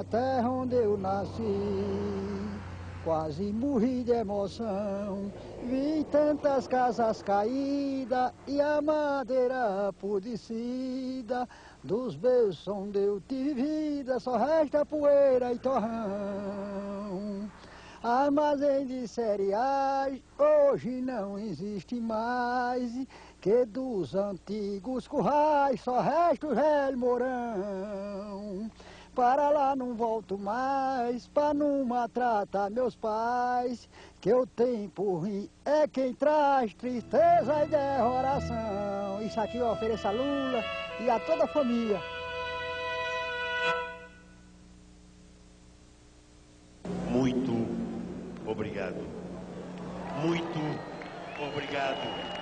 na terra onde eu nasci. Quase morri de emoção, vi tantas casas caídas e a madeira apodrecida. Dos berços onde eu tive vida, só resta poeira e torrão. Armazém de cereais hoje não existe mais, que dos antigos currais só resta o velho morão. Para lá não volto mais, para não maltratar meus pais, que o tempo ruim é quem traz tristeza e derroração. Isso aqui eu ofereço a Lula e a toda a família. Muito obrigado. Muito obrigado.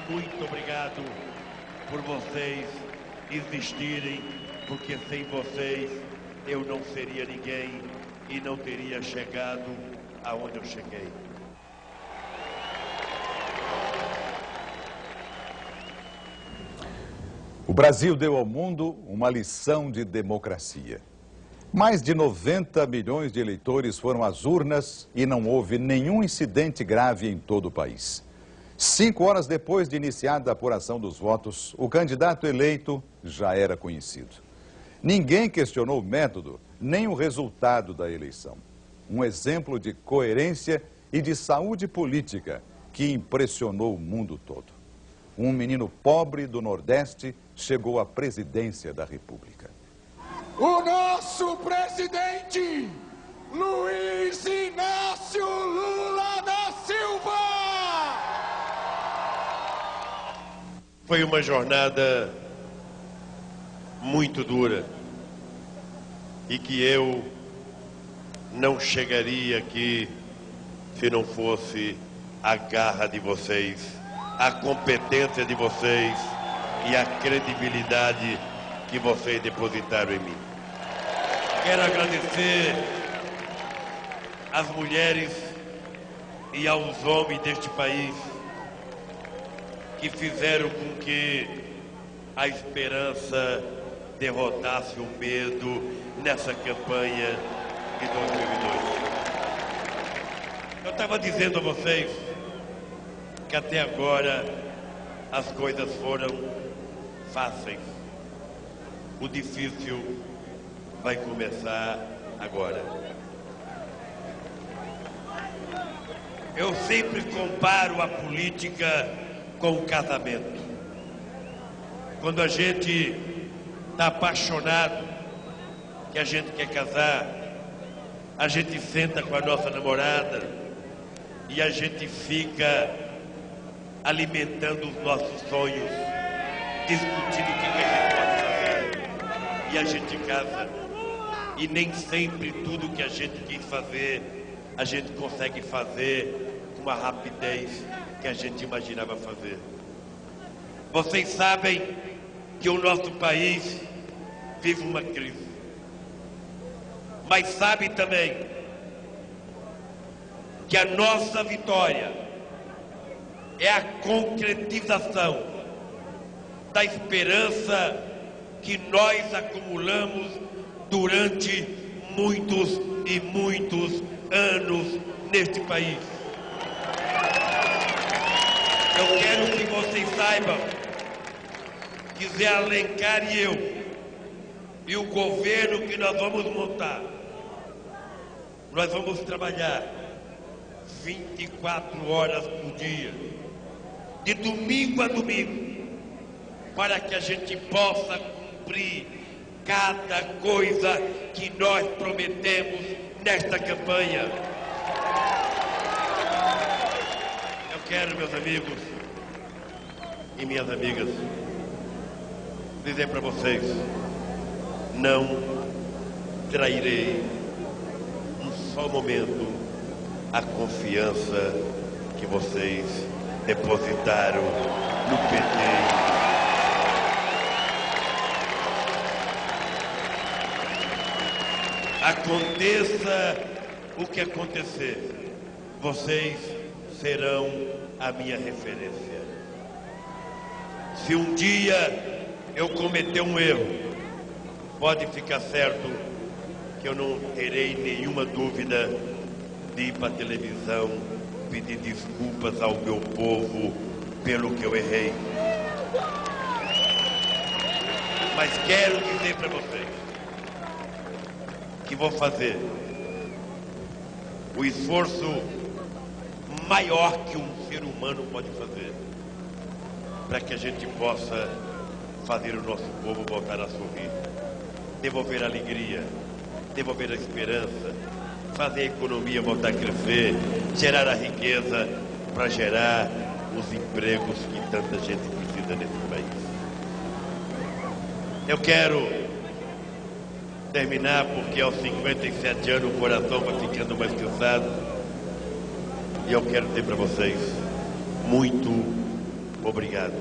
Muito obrigado por vocês existirem, porque sem vocês eu não seria ninguém e não teria chegado aonde eu cheguei. O Brasil deu ao mundo uma lição de democracia. Mais de 90 milhões de eleitores foram às urnas e não houve nenhum incidente grave em todo o país. 5 horas depois de iniciada a apuração dos votos, o candidato eleito já era conhecido. Ninguém questionou o método, nem o resultado da eleição. Um exemplo de coerência e de saúde política que impressionou o mundo todo. Um menino pobre do Nordeste chegou à presidência da República. O nosso presidente, Luiz Inácio Lula da Silva! Foi uma jornada muito dura e que eu não chegaria aqui se não fosse a garra de vocês, a competência de vocês e a credibilidade que vocês depositaram em mim. Quero agradecer às mulheres e aos homens deste país que fizeram com que a esperança derrotasse o medo nessa campanha de 2002. Eu estava dizendo a vocês que até agora as coisas foram fáceis. O difícil vai começar agora. Eu sempre comparo a política com o casamento. Quando a gente está apaixonado, que a gente quer casar, a gente senta com a nossa namorada e a gente fica alimentando os nossos sonhos, discutindo o que a gente pode fazer. E a gente casa. E nem sempre tudo que a gente quis fazer, a gente consegue fazer com a rapidez que a gente imaginava fazer. Vocês sabem que o nosso país vive uma crise. Mas sabe também que a nossa vitória é a concretização da esperança que nós acumulamos durante muitos e muitos anos neste país. Eu quero que vocês saibam que Zé Alencar e eu, e o governo que nós vamos montar, nós vamos trabalhar 24 horas por dia, de domingo a domingo, para que a gente possa cumprir cada coisa que nós prometemos nesta campanha. Eu quero, meus amigos e minhas amigas, dizer para vocês, não trairei um só momento a confiança que vocês depositaram no PT. Aconteça o que acontecer, vocês serão a minha referência. Se um dia eu cometer um erro, pode ficar certo que eu não terei nenhuma dúvida de ir para a televisão pedir desculpas ao meu povo pelo que eu errei. Mas quero dizer para vocês que vou fazer o esforço maior que um ser humano pode fazer para que a gente possa fazer o nosso povo voltar a sorrir, devolver a alegria, devolver a esperança, fazer a economia voltar a crescer, gerar a riqueza para gerar os empregos que tanta gente precisa nesse país. Eu quero terminar porque aos 57 anos o coração vai ficando mais cansado e eu quero dizer para vocês muito obrigado.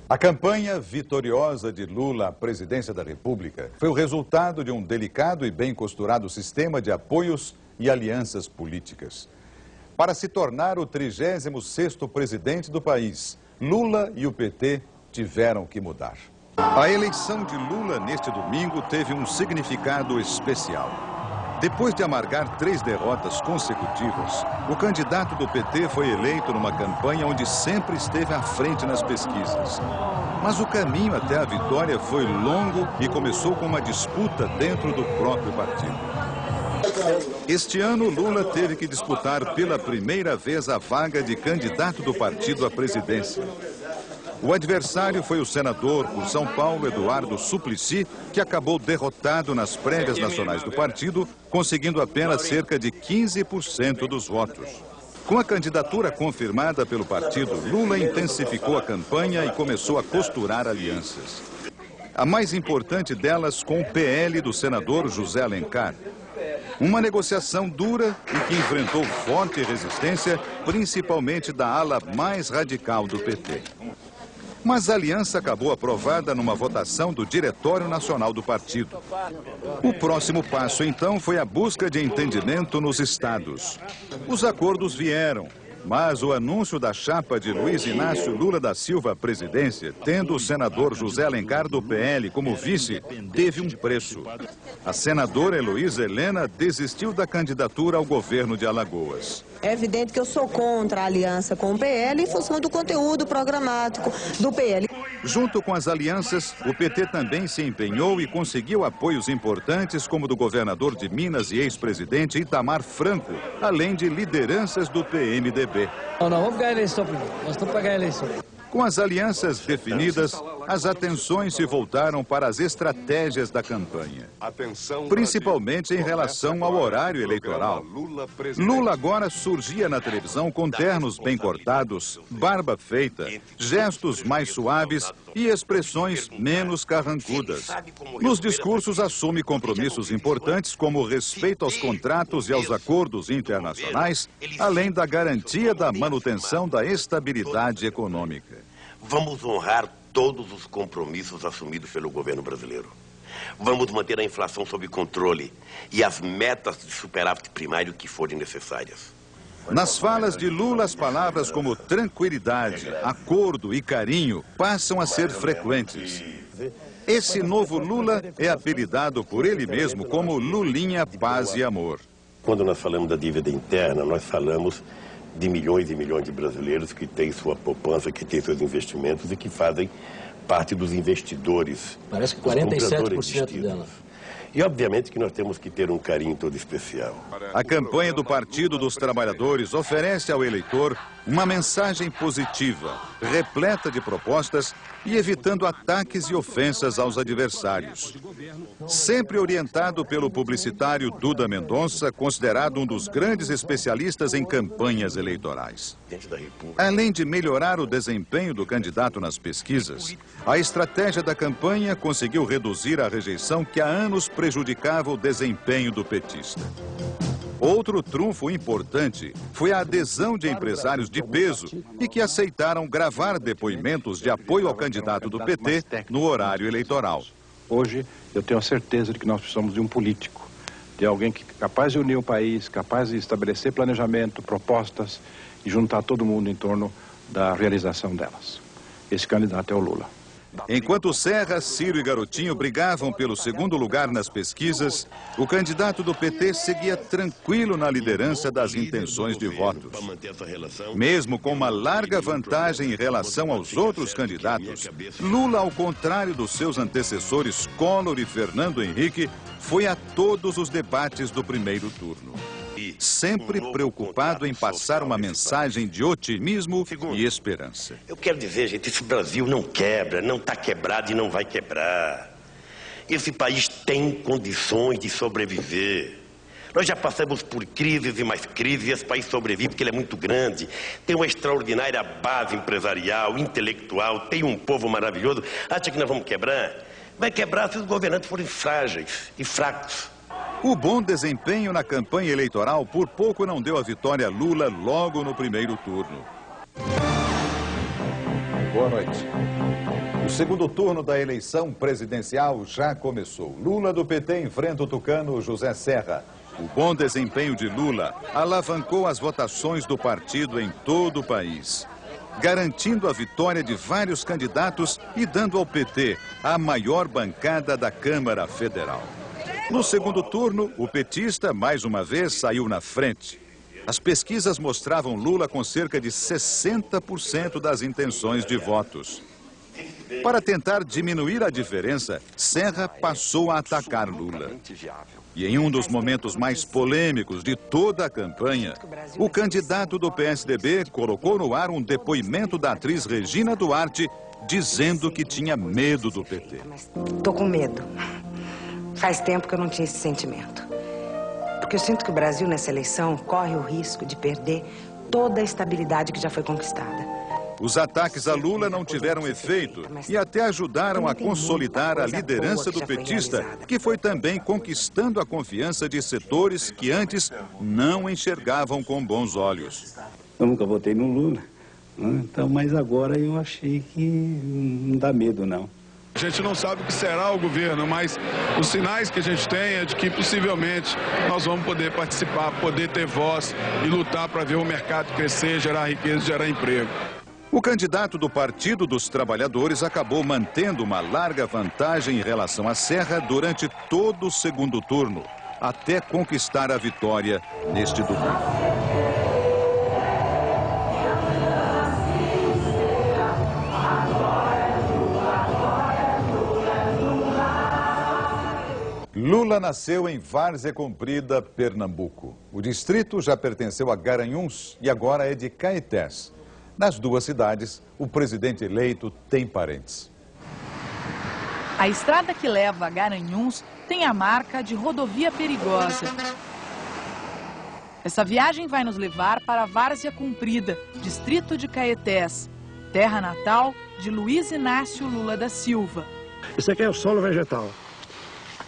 A campanha vitoriosa de Lula à presidência da República foi o resultado de um delicado e bem costurado sistema de apoios e alianças políticas. Para se tornar o 36º presidente do país, Lula e o PT tiveram que mudar. A eleição de Lula neste domingo teve um significado especial. Depois de amargar 3 derrotas consecutivas, o candidato do PT foi eleito numa campanha onde sempre esteve à frente nas pesquisas. Mas o caminho até a vitória foi longo e começou com uma disputa dentro do próprio partido. Este ano, Lula teve que disputar pela primeira vez a vaga de candidato do partido à presidência. O adversário foi o senador por São Paulo, Eduardo Suplicy, que acabou derrotado nas prévias nacionais do partido, conseguindo apenas cerca de 15% dos votos. Com a candidatura confirmada pelo partido, Lula intensificou a campanha e começou a costurar alianças. A mais importante delas com o PL do senador José Alencar. Uma negociação dura e que enfrentou forte resistência, principalmente da ala mais radical do PT. Mas a aliança acabou aprovada numa votação do Diretório Nacional do partido. O próximo passo, então, foi a busca de entendimento nos estados. Os acordos vieram, mas o anúncio da chapa de Luiz Inácio Lula da Silva à presidência, tendo o senador José Alencar do PL como vice, teve um preço. A senadora Heloísa Helena desistiu da candidatura ao governo de Alagoas. É evidente que eu sou contra a aliança com o PL em função do conteúdo programático do PL. Junto com as alianças, o PT também se empenhou e conseguiu apoios importantes como do governador de Minas e ex-presidente Itamar Franco, além de lideranças do PMDB. Não, vamos ganhar a eleição primeiro. Nós estamos para ganhar a eleição. Com as alianças definidas, as atenções se voltaram para as estratégias da campanha. Principalmente em relação ao horário eleitoral. Lula agora surgia na televisão com ternos bem cortados, barba feita, gestos mais suaves e expressões menos carrancudas. Nos discursos assume compromissos importantes como o respeito aos contratos e aos acordos internacionais, além da garantia da manutenção da estabilidade econômica. Vamos honrar todos os compromissos assumidos pelo governo brasileiro. Vamos manter a inflação sob controle e as metas de superávit primário que forem necessárias. Nas falas de Lula, as palavras como tranquilidade, acordo e carinho passam a ser frequentes. Esse novo Lula é apelidado por ele mesmo como Lulinha Paz e Amor. Quando nós falamos da dívida interna, nós falamos de milhões e milhões de brasileiros que têm sua poupança, que têm seus investimentos e que fazem parte dos investidores. Parece que 47% dela. E obviamente que nós temos que ter um carinho todo especial. A campanha do Partido dos Trabalhadores oferece ao eleitor uma mensagem positiva, repleta de propostas e evitando ataques e ofensas aos adversários. Sempre orientado pelo publicitário Duda Mendonça, considerado um dos grandes especialistas em campanhas eleitorais. Além de melhorar o desempenho do candidato nas pesquisas, a estratégia da campanha conseguiu reduzir a rejeição que há anos prejudicava o desempenho do petista. Outro trunfo importante foi a adesão de empresários de peso e que aceitaram gravar depoimentos de apoio ao candidato do PT no horário eleitoral. Hoje, eu tenho a certeza de que nós precisamos de um político, de alguém que é capaz de unir o país, capaz de estabelecer planejamento, propostas e juntar todo mundo em torno da realização delas. Esse candidato é o Lula. Enquanto Serra, Ciro e Garotinho brigavam pelo segundo lugar nas pesquisas, o candidato do PT seguia tranquilo na liderança das intenções de votos. Mesmo com uma larga vantagem em relação aos outros candidatos, Lula, ao contrário dos seus antecessores Collor e Fernando Henrique, foi a todos os debates do primeiro turno. Sempre preocupado em passar uma mensagem de otimismo e esperança. Eu quero dizer, gente, esse Brasil não quebra, não está quebrado e não vai quebrar. Esse país tem condições de sobreviver. Nós já passamos por crises e mais crises e esse país sobrevive porque ele é muito grande. Tem uma extraordinária base empresarial, intelectual, tem um povo maravilhoso. Acha que nós vamos quebrar? Vai quebrar se os governantes forem frágeis e fracos. O bom desempenho na campanha eleitoral por pouco não deu a vitória a Lula logo no primeiro turno. Boa noite. O segundo turno da eleição presidencial já começou. Lula do PT enfrenta o tucano José Serra. O bom desempenho de Lula alavancou as votações do partido em todo o país, garantindo a vitória de vários candidatos e dando ao PT a maior bancada da Câmara Federal. No segundo turno, o petista, mais uma vez, saiu na frente. As pesquisas mostravam Lula com cerca de 60% das intenções de votos. Para tentar diminuir a diferença, Serra passou a atacar Lula. E em um dos momentos mais polêmicos de toda a campanha, o candidato do PSDB colocou no ar um depoimento da atriz Regina Duarte, dizendo que tinha medo do PT. Tô com medo. Faz tempo que eu não tinha esse sentimento. Porque eu sinto que o Brasil, nessa eleição, corre o risco de perder toda a estabilidade que já foi conquistada. Os ataques a Lula não tiveram efeito e até ajudaram a consolidar a liderança do petista, que foi também conquistando a confiança de setores que antes não enxergavam com bons olhos. Eu nunca votei no Lula, então, mas agora eu achei que não dá medo, não. A gente não sabe o que será o governo, mas os sinais que a gente tem é de que possivelmente nós vamos poder participar, poder ter voz e lutar para ver o mercado crescer, gerar riqueza, gerar emprego. O candidato do Partido dos Trabalhadores acabou mantendo uma larga vantagem em relação a Serra durante todo o segundo turno, até conquistar a vitória neste domingo. Lula nasceu em Várzea Comprida, Pernambuco. O distrito já pertenceu a Garanhuns e agora é de Caetés. Nas duas cidades, o presidente eleito tem parentes. A estrada que leva a Garanhuns tem a marca de rodovia perigosa. Essa viagem vai nos levar para Várzea Comprida, distrito de Caetés, terra natal de Luiz Inácio Lula da Silva. Isso aqui é o solo vegetal.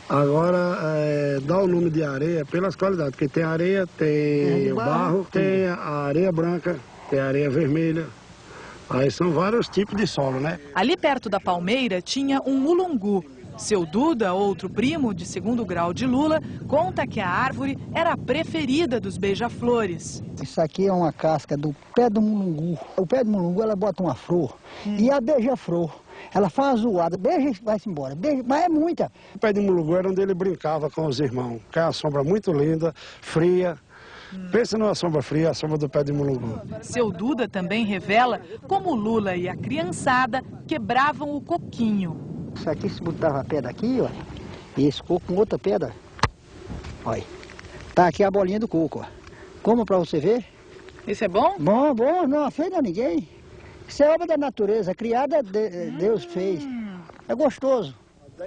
Agora, dá o nome de areia pelas qualidades, porque tem areia, tem o barro, tem a areia branca, tem a areia vermelha. Aí são vários tipos de solo, né? Ali perto da Palmeira tinha um mulungu. Seu Duda, outro primo de segundo grau de Lula, conta que a árvore era a preferida dos beija-flores. Isso aqui é uma casca do pé do mulungu. O pé do mulungu, ela bota uma flor e a beija-flor. Ela faz uma zoada, beija e vai-se embora, beija, mas é muita. O pé de mulungu era onde ele brincava com os irmãos, que é uma sombra muito linda, fria. Pensa numa sombra fria, a sombra do pé de mulungu. Seu Duda também revela como Lula e a criançada quebravam o coquinho. Isso aqui se botava a pedra aqui, ó, e esse coco com outra pedra. Olha, tá aqui a bolinha do coco, ó. Como pra você ver? Isso é bom? Bom, bom, não ofende a ninguém. Isso é obra da natureza, criada, Deus fez. É gostoso.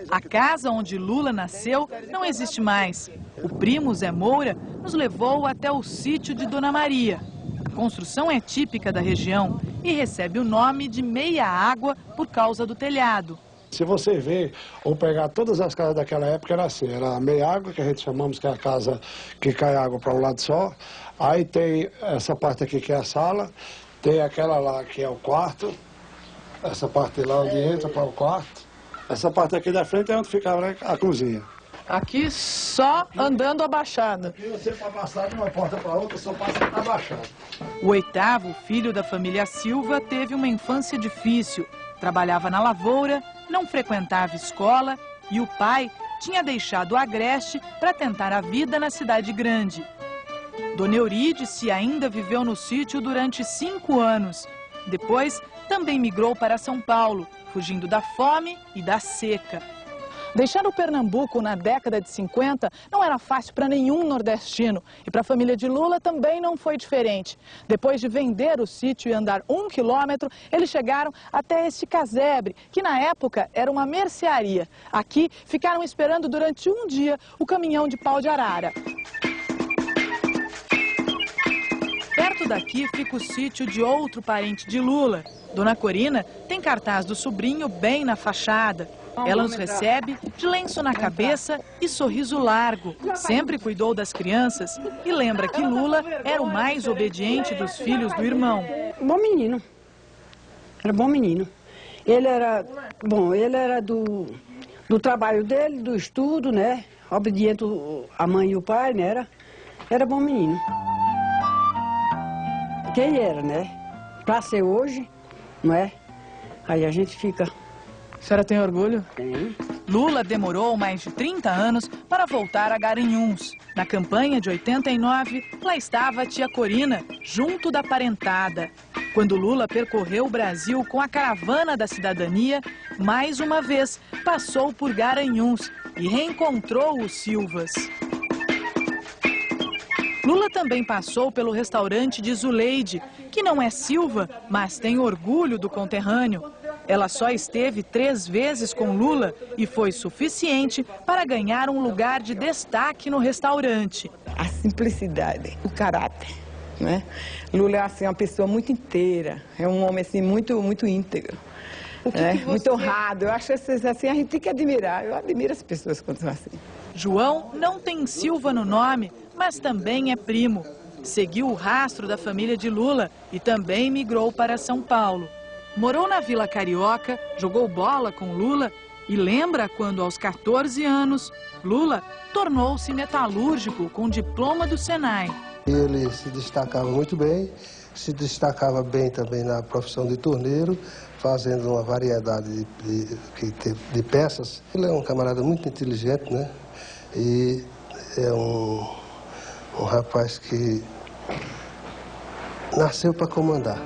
A casa onde Lula nasceu não existe mais. O primo Zé Moura nos levou até o sítio de Dona Maria. A construção é típica da região e recebe o nome de Meia Água por causa do telhado. Se você ver ou pegar todas as casas daquela época, era assim, era meia água, que a gente chamamos que é a casa que cai água para um lado só. Aí tem essa parte aqui que é a sala, tem aquela lá que é o quarto, essa parte lá onde entra para o quarto. Essa parte aqui da frente é onde ficava a cozinha. Aqui só andando abaixado. Aqui você para passar de uma porta para outra só passa abaixado. O 8º filho da família Silva teve uma infância difícil. Trabalhava na lavoura, não frequentava escola e o pai tinha deixado o Agreste para tentar a vida na cidade grande. Dona Eurídice ainda viveu no sítio durante 5 anos. Depois, também migrou para São Paulo, fugindo da fome e da seca. Deixar o Pernambuco na década de 50 não era fácil para nenhum nordestino. E para a família de Lula também não foi diferente. Depois de vender o sítio e andar 1 quilômetro, eles chegaram até este casebre, que na época era uma mercearia. Aqui ficaram esperando durante um dia o caminhão de pau de arara. Perto daqui fica o sítio de outro parente de Lula. Dona Corina tem cartaz do sobrinho bem na fachada. Ela nos recebe de lenço na cabeça e sorriso largo. Sempre cuidou das crianças e lembra que Lula era o mais obediente dos filhos do irmão. Bom menino. Era bom menino. Ele era, bom, ele era do trabalho dele, do estudo, né? Obediente à mãe e o pai, né? Era bom menino. Quem era, né? Pra ser hoje, não é? Aí a gente fica... A senhora tem orgulho? Tem. Lula demorou mais de 30 anos para voltar a Garanhuns. Na campanha de 89, lá estava a tia Corina, junto da parentada. Quando Lula percorreu o Brasil com a caravana da cidadania, mais uma vez passou por Garanhuns e reencontrou os Silvas. Lula também passou pelo restaurante de Zuleide, que não é Silva, mas tem orgulho do conterrâneo. Ela só esteve 3 vezes com Lula e foi suficiente para ganhar um lugar de destaque no restaurante. A simplicidade, o caráter, né? Lula é assim, uma pessoa muito inteira, é um homem assim, muito íntegro, muito honrado. Eu acho assim, a gente tem que admirar, eu admiro as pessoas quando são assim. João não tem Silva no nome, mas também é primo. Seguiu o rastro da família de Lula e também migrou para São Paulo. Morou na Vila Carioca, jogou bola com Lula e lembra quando, aos 14 anos, Lula tornou-se metalúrgico com diploma do Senai. Ele se destacava muito bem, se destacava bem também na profissão de torneiro, fazendo uma variedade de peças. Ele é um camarada muito inteligente, né? E é um rapaz que nasceu para comandar.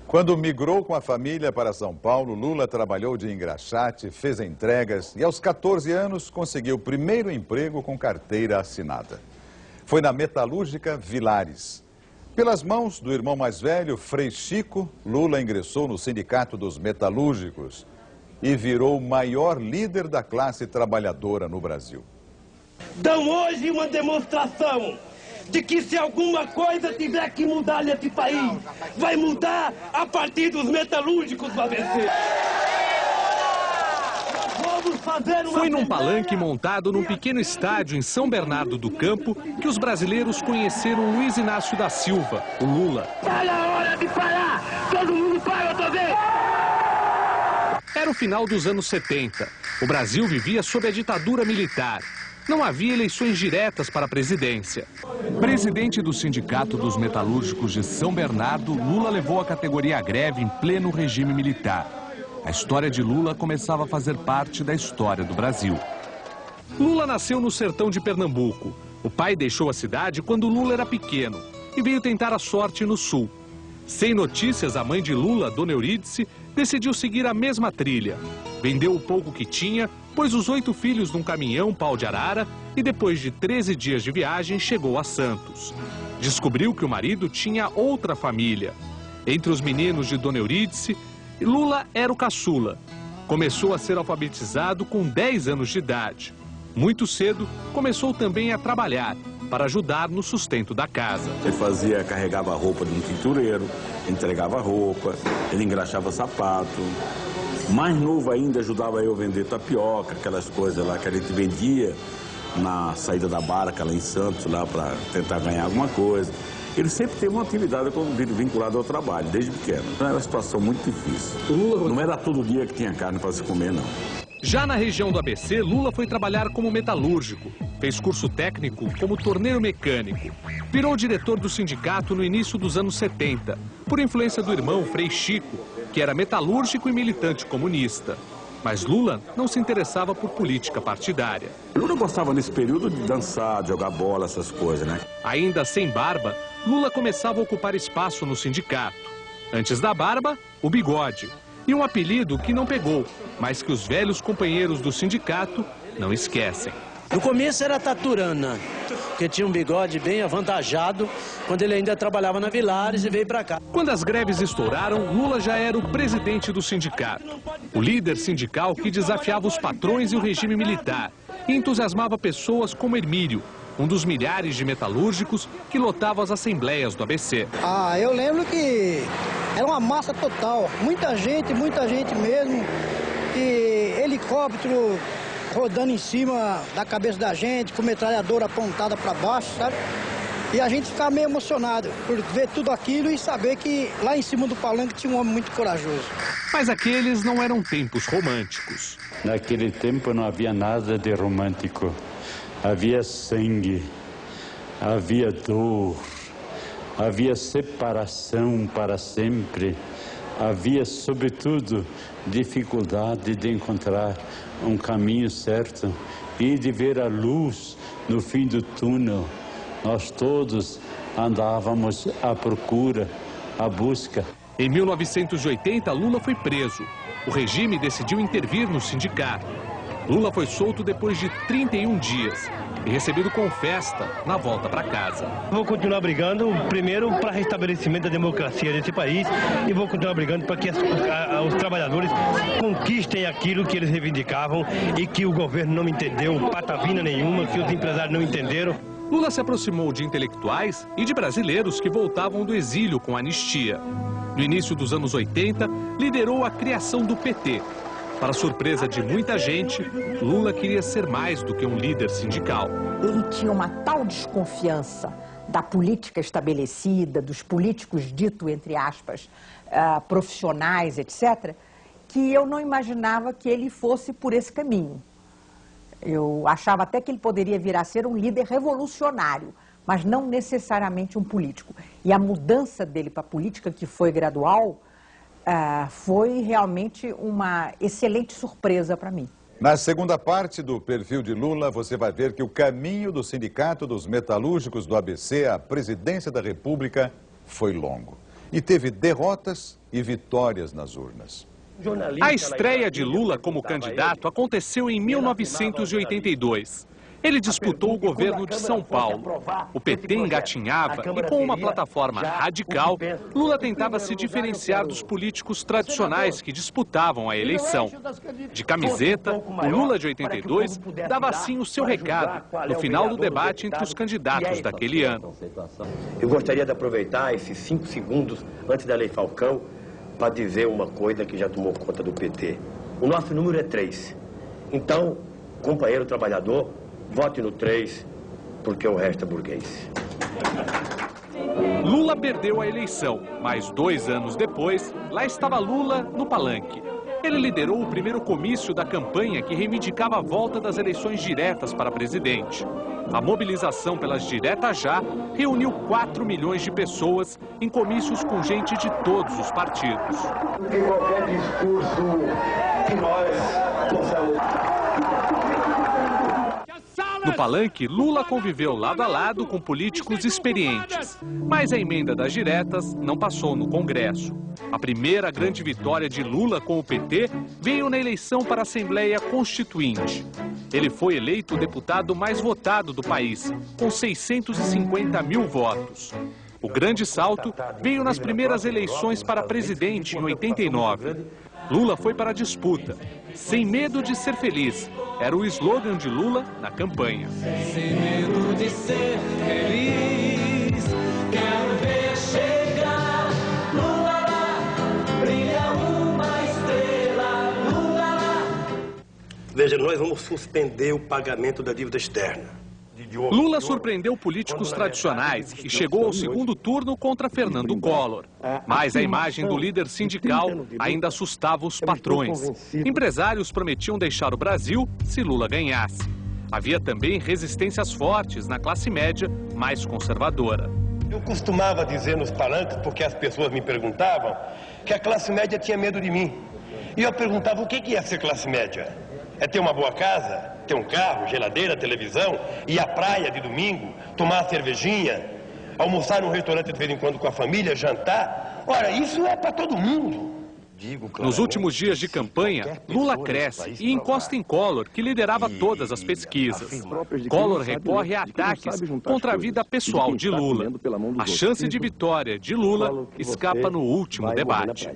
Quando migrou com a família para São Paulo, Lula trabalhou de engraxate, fez entregas e aos 14 anos conseguiu o primeiro emprego com carteira assinada. Foi na metalúrgica Vilares. Pelas mãos do irmão mais velho, Frei Chico, Lula ingressou no Sindicato dos Metalúrgicos e virou o maior líder da classe trabalhadora no Brasil. Dão hoje uma demonstração de que se alguma coisa tiver que mudar nesse país, vai mudar a partir dos metalúrgicos, vai vencer. Foi num palanque montado num pequeno estádio em São Bernardo do Campo que os brasileiros conheceram Luiz Inácio da Silva, o Lula. Tá na hora de parar! Todo mundo para outra vez! Era o final dos anos 70. O Brasil vivia sob a ditadura militar. Não havia eleições diretas para a presidência. Presidente do Sindicato dos Metalúrgicos de São Bernardo, Lula levou a categoria à greve em pleno regime militar. A história de Lula começava a fazer parte da história do Brasil. Lula nasceu no sertão de Pernambuco. O pai deixou a cidade quando Lula era pequeno e veio tentar a sorte no sul. Sem notícias, a mãe de Lula, Dona Eurídice, decidiu seguir a mesma trilha. Vendeu o pouco que tinha, pôs os 8 filhos num caminhão pau de arara e depois de 13 dias de viagem chegou a Santos. Descobriu que o marido tinha outra família. Entre os meninos de Dona Eurídice, Lula era o caçula. Começou a ser alfabetizado com 10 anos de idade. Muito cedo, começou também a trabalhar. para ajudar no sustento da casa. Ele carregava a roupa de um tintureiro, entregava roupa, ele engraxava sapato. Mais novo ainda, ajudava eu a vender tapioca, aquelas coisas lá que a gente vendia na saída da barca lá em Santos, lá para tentar ganhar alguma coisa. Ele sempre teve uma atividade vinculada ao trabalho, desde pequeno. Então era uma situação muito difícil. Não era todo dia que tinha carne para se comer, não. Já na região do ABC, Lula foi trabalhar como metalúrgico. Fez curso técnico como torneiro mecânico. Virou diretor do sindicato no início dos anos 70, por influência do irmão Frei Chico, que era metalúrgico e militante comunista. Mas Lula não se interessava por política partidária. Lula gostava nesse período de dançar, de jogar bola, essas coisas, né? Ainda sem barba, Lula começava a ocupar espaço no sindicato. Antes da barba, o bigode. E um apelido que não pegou, mas que os velhos companheiros do sindicato não esquecem. No começo era Taturana, que tinha um bigode bem avantajado, quando ele ainda trabalhava na Vilares e veio para cá. Quando as greves estouraram, Lula já era o presidente do sindicato. O líder sindical que desafiava os patrões e o regime militar e entusiasmava pessoas como Hermílio, um dos milhares de metalúrgicos que lotavam as assembleias do ABC. Eu lembro que era uma massa total, muita gente mesmo, e helicóptero rodando em cima da cabeça da gente, com metralhadora apontada para baixo, sabe? E a gente ficava meio emocionado por ver tudo aquilo e saber que lá em cima do palanque tinha um homem muito corajoso. Mas aqueles não eram tempos românticos. Naquele tempo não havia nada de romântico. Havia sangue, havia dor, havia separação para sempre, havia, sobretudo, dificuldade de encontrar um caminho certo e de ver a luz no fim do túnel. Nós todos andávamos à procura, à busca. Em 1980, Lula foi preso. O regime decidiu intervir no sindicato. Lula foi solto depois de 31 dias e recebido com festa na volta para casa. Vou continuar brigando, primeiro, para restabelecimento da democracia desse país e vou continuar brigando para que os trabalhadores conquistem aquilo que eles reivindicavam e que o governo não entendeu, patavina nenhuma, que os empresários não entenderam. Lula se aproximou de intelectuais e de brasileiros que voltavam do exílio com anistia. No início dos anos 80, liderou a criação do PT. Para surpresa de muita gente, Lula queria ser mais do que um líder sindical. Ele tinha uma tal desconfiança da política estabelecida, dos políticos dito, entre aspas, profissionais, etc., que eu não imaginava que ele fosse por esse caminho. Eu achava até que ele poderia vir a ser um líder revolucionário, mas não necessariamente um político. E a mudança dele para a política, que foi gradual, foi realmente uma excelente surpresa para mim. Na segunda parte do perfil de Lula, você vai ver que o caminho do Sindicato dos Metalúrgicos do ABC à presidência da República foi longo. E teve derrotas e vitórias nas urnas. A estreia de Lula como candidato aconteceu em 1982. Ele disputou o governo de São Paulo. O PT engatinhava e, com uma plataforma radical, Lula tentava se diferenciar dos políticos tradicionais que disputavam a eleição. De camiseta, o Lula de 82 dava assim o seu recado no final do debate entre os candidatos daquele ano. Eu gostaria de aproveitar esses 5 segundos antes da Lei Falcão para dizer uma coisa que já tomou conta do PT. O nosso número é 3. Então, companheiro trabalhador, vote no 3, porque o resto é burguês. Lula perdeu a eleição, mas 2 anos depois, lá estava Lula no palanque. Ele liderou o primeiro comício da campanha que reivindicava a volta das eleições diretas para presidente. A mobilização pelas diretas já reuniu 4 milhões de pessoas em comícios com gente de todos os partidos. Em qualquer discurso que nós possamos... No palanque, Lula conviveu lado a lado com políticos experientes, mas a emenda das diretas não passou no Congresso. A primeira grande vitória de Lula com o PT veio na eleição para a Assembleia Constituinte. Ele foi eleito o deputado mais votado do país, com 650 mil votos. O grande salto veio nas primeiras eleições para presidente em 89. Lula foi para a disputa. Sem medo de ser feliz. Era o slogan de Lula na campanha. Sem medo de ser feliz, quero ver chegar. Lula lá, brilha uma estrela. Lula lá. Veja, nós vamos suspender o pagamento da dívida externa. Lula surpreendeu políticos tradicionais e chegou ao segundo turno contra Fernando Collor. Mas a imagem do líder sindical ainda assustava os patrões. Empresários prometiam deixar o Brasil se Lula ganhasse. Havia também resistências fortes na classe média mais conservadora. Eu costumava dizer nos palanques, porque as pessoas me perguntavam, que a classe média tinha medo de mim. E eu perguntava, o que é ser classe média? É ter uma boa casa, ter um carro, geladeira, televisão, ir à praia de domingo, tomar uma cervejinha, almoçar num restaurante de vez em quando com a família, jantar. Ora, isso é para todo mundo. Nos últimos dias de campanha, Lula cresce e encosta em Collor, que liderava todas as pesquisas. Collor recorre a ataques contra a vida pessoal de Lula. A chance de vitória de Lula escapa no último debate.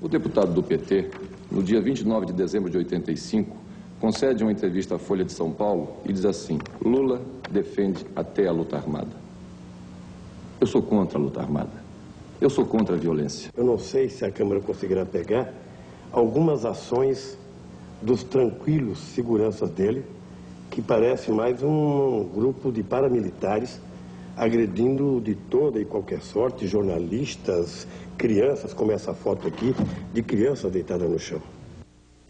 O deputado do PT, no dia 29 de dezembro de 85, concede uma entrevista à Folha de São Paulo e diz assim: Lula defende até a luta armada. Eu sou contra a luta armada. Eu sou contra a violência. Eu não sei se a Câmara conseguirá pegar algumas ações dos tranquilos seguranças dele, que parece mais um grupo de paramilitares agredindo de toda e qualquer sorte jornalistas, crianças, como essa foto aqui, de criança deitada no chão.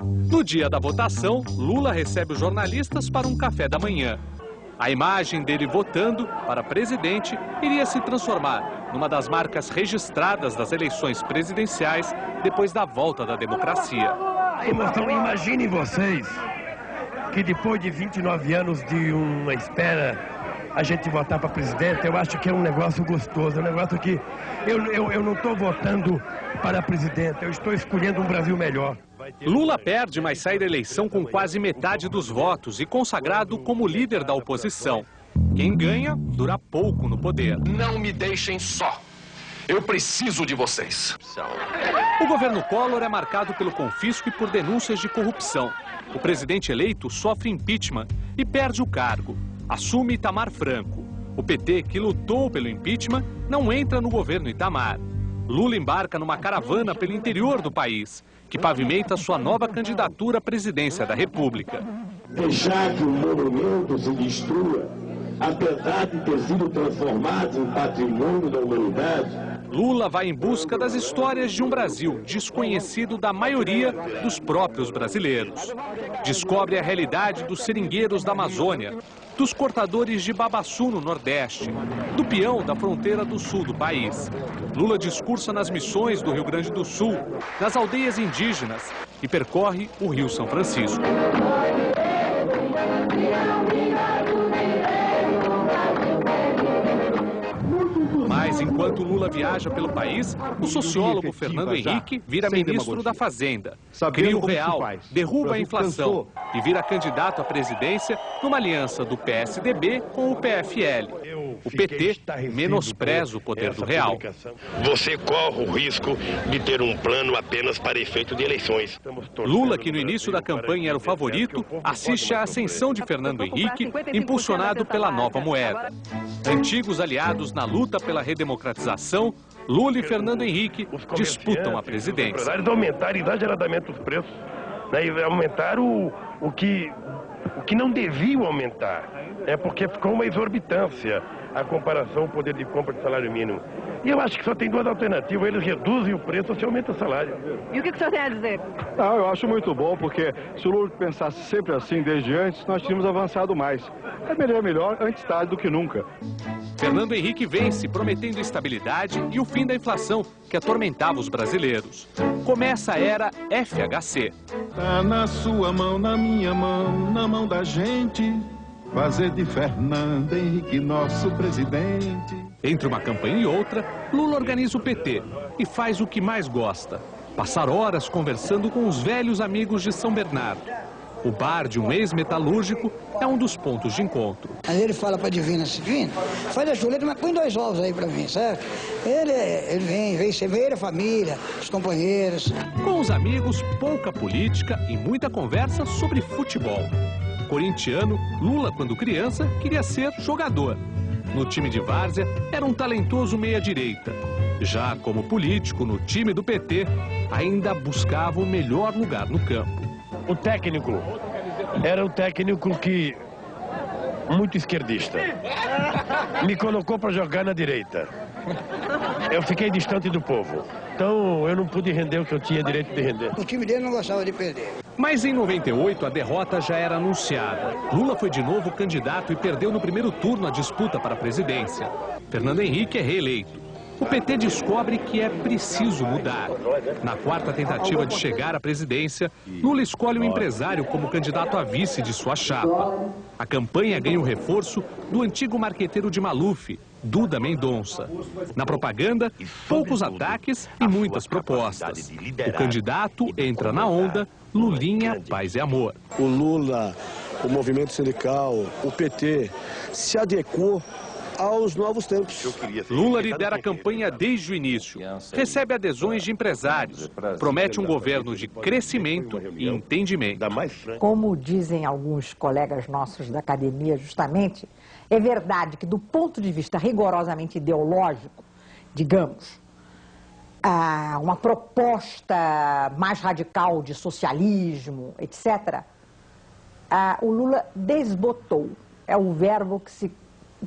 No dia da votação, Lula recebe os jornalistas para um café da manhã. A imagem dele votando para presidente iria se transformar numa das marcas registradas das eleições presidenciais depois da volta da democracia. Então, imaginem vocês que depois de 29 anos de uma espera, a gente votar para presidente, eu acho que é um negócio gostoso, é um negócio que eu não estou votando para presidente, eu estou escolhendo um Brasil melhor. Lula perde, mas sai da eleição com quase metade dos votos e consagrado como líder da oposição. Quem ganha dura pouco no poder. Não me deixem só. Eu preciso de vocês. O governo Collor é marcado pelo confisco e por denúncias de corrupção. O presidente eleito sofre impeachment e perde o cargo. Assume Itamar Franco. O PT, que lutou pelo impeachment, não entra no governo Itamar. Lula embarca numa caravana pelo interior do país, que pavimenta sua nova candidatura à presidência da República. Deixar que o monumento se destrua, apesar de ter sido transformado em patrimônio da humanidade. Lula vai em busca das histórias de um Brasil desconhecido da maioria dos próprios brasileiros. Descobre a realidade dos seringueiros da Amazônia, dos cortadores de babaçu no Nordeste, do peão da fronteira do sul do país. Lula discursa nas missões do Rio Grande do Sul, nas aldeias indígenas e percorre o Rio São Francisco. Mas enquanto Lula viaja pelo país, o sociólogo Fernando Henrique vira ministro da Fazenda, cria o real, derruba a inflação e vira candidato à presidência numa aliança do PSDB com o PFL. O PT menospreza o poder do real. Você corre o risco de ter um plano apenas para efeito de eleições. Lula, que no início da campanha era o favorito, assiste à ascensão de Fernando Henrique, impulsionado pela nova moeda. Antigos aliados na luta pela redemocratização, Lula e Fernando Henrique disputam a presidência. Eles aumentaram exageradamente os preços, né, e aumentaram o que não deviam aumentar, porque ficou uma exorbitância a comparação ao poder de compra de salário mínimo. E eu acho que só tem duas alternativas: eles reduzem o preço ou se aumenta o salário. E o que o senhor tem a dizer? Não, eu acho muito bom, porque se o Lula pensasse sempre assim desde antes, nós tínhamos avançado mais. É melhor antes tarde do que nunca. Fernando Henrique vence, prometendo estabilidade e o fim da inflação que atormentava os brasileiros. Começa a era FHC. Tá na sua mão, na minha mão, na mão da gente, fazer de Fernando Henrique nosso presidente. Entre uma campanha e outra, Lula organiza o PT e faz o que mais gosta: passar horas conversando com os velhos amigos de São Bernardo. O bar de um ex-metalúrgico é um dos pontos de encontro. Aí ele fala pra Divina assim, Divina, faz a chuleta, mas põe 2 ovos aí pra mim, certo? Ele vem, você vê a família, os companheiros. Com os amigos, pouca política e muita conversa sobre futebol. Corintiano, Lula, quando criança, queria ser jogador. No time de várzea, era um talentoso meia-direita. Já como político, no time do PT, ainda buscava o melhor lugar no campo. O técnico era um técnico que muito esquerdista. Me colocou para jogar na direita. Eu fiquei distante do povo. Então eu não pude render o que eu tinha direito de render. O time dele não gostava de perder. Mas em 98 a derrota já era anunciada. Lula foi de novo candidato e perdeu no primeiro turno a disputa para a presidência. Fernando Henrique é reeleito. O PT descobre que é preciso mudar. Na 4ª tentativa de chegar à presidência, Lula escolhe um empresário como candidato a vice de sua chapa. A campanha ganha o reforço do antigo marqueteiro de Maluf, Duda Mendonça. Na propaganda, poucos ataques e muitas propostas. O candidato entra na onda, Lulinha, paz e amor. O Lula, o movimento sindical, o PT se adequou aos novos tempos. Lula lidera a campanha desde o início. Recebe adesões de empresários. Promete um governo de crescimento e entendimento. Como dizem alguns colegas nossos da academia, justamente, é verdade que do ponto de vista rigorosamente ideológico, digamos, uma proposta mais radical de socialismo, etc., o Lula desbotou. É o verbo que se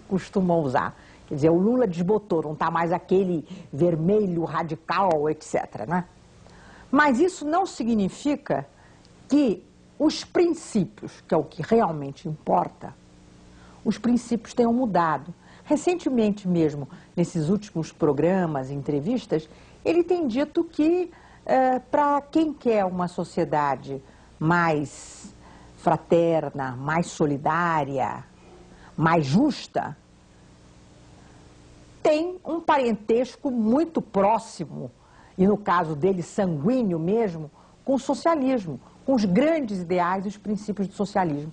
costuma usar. Quer dizer, o Lula desbotou, não está mais aquele vermelho radical, etc., né? Mas isso não significa que os princípios, que é o que realmente importa, os princípios tenham mudado. Recentemente mesmo, nesses últimos programas, entrevistas, ele tem dito que para quem quer uma sociedade mais fraterna, mais solidária, mais justa, tem um parentesco muito próximo, e no caso dele sanguíneo mesmo, com o socialismo, com os grandes ideais e os princípios do socialismo.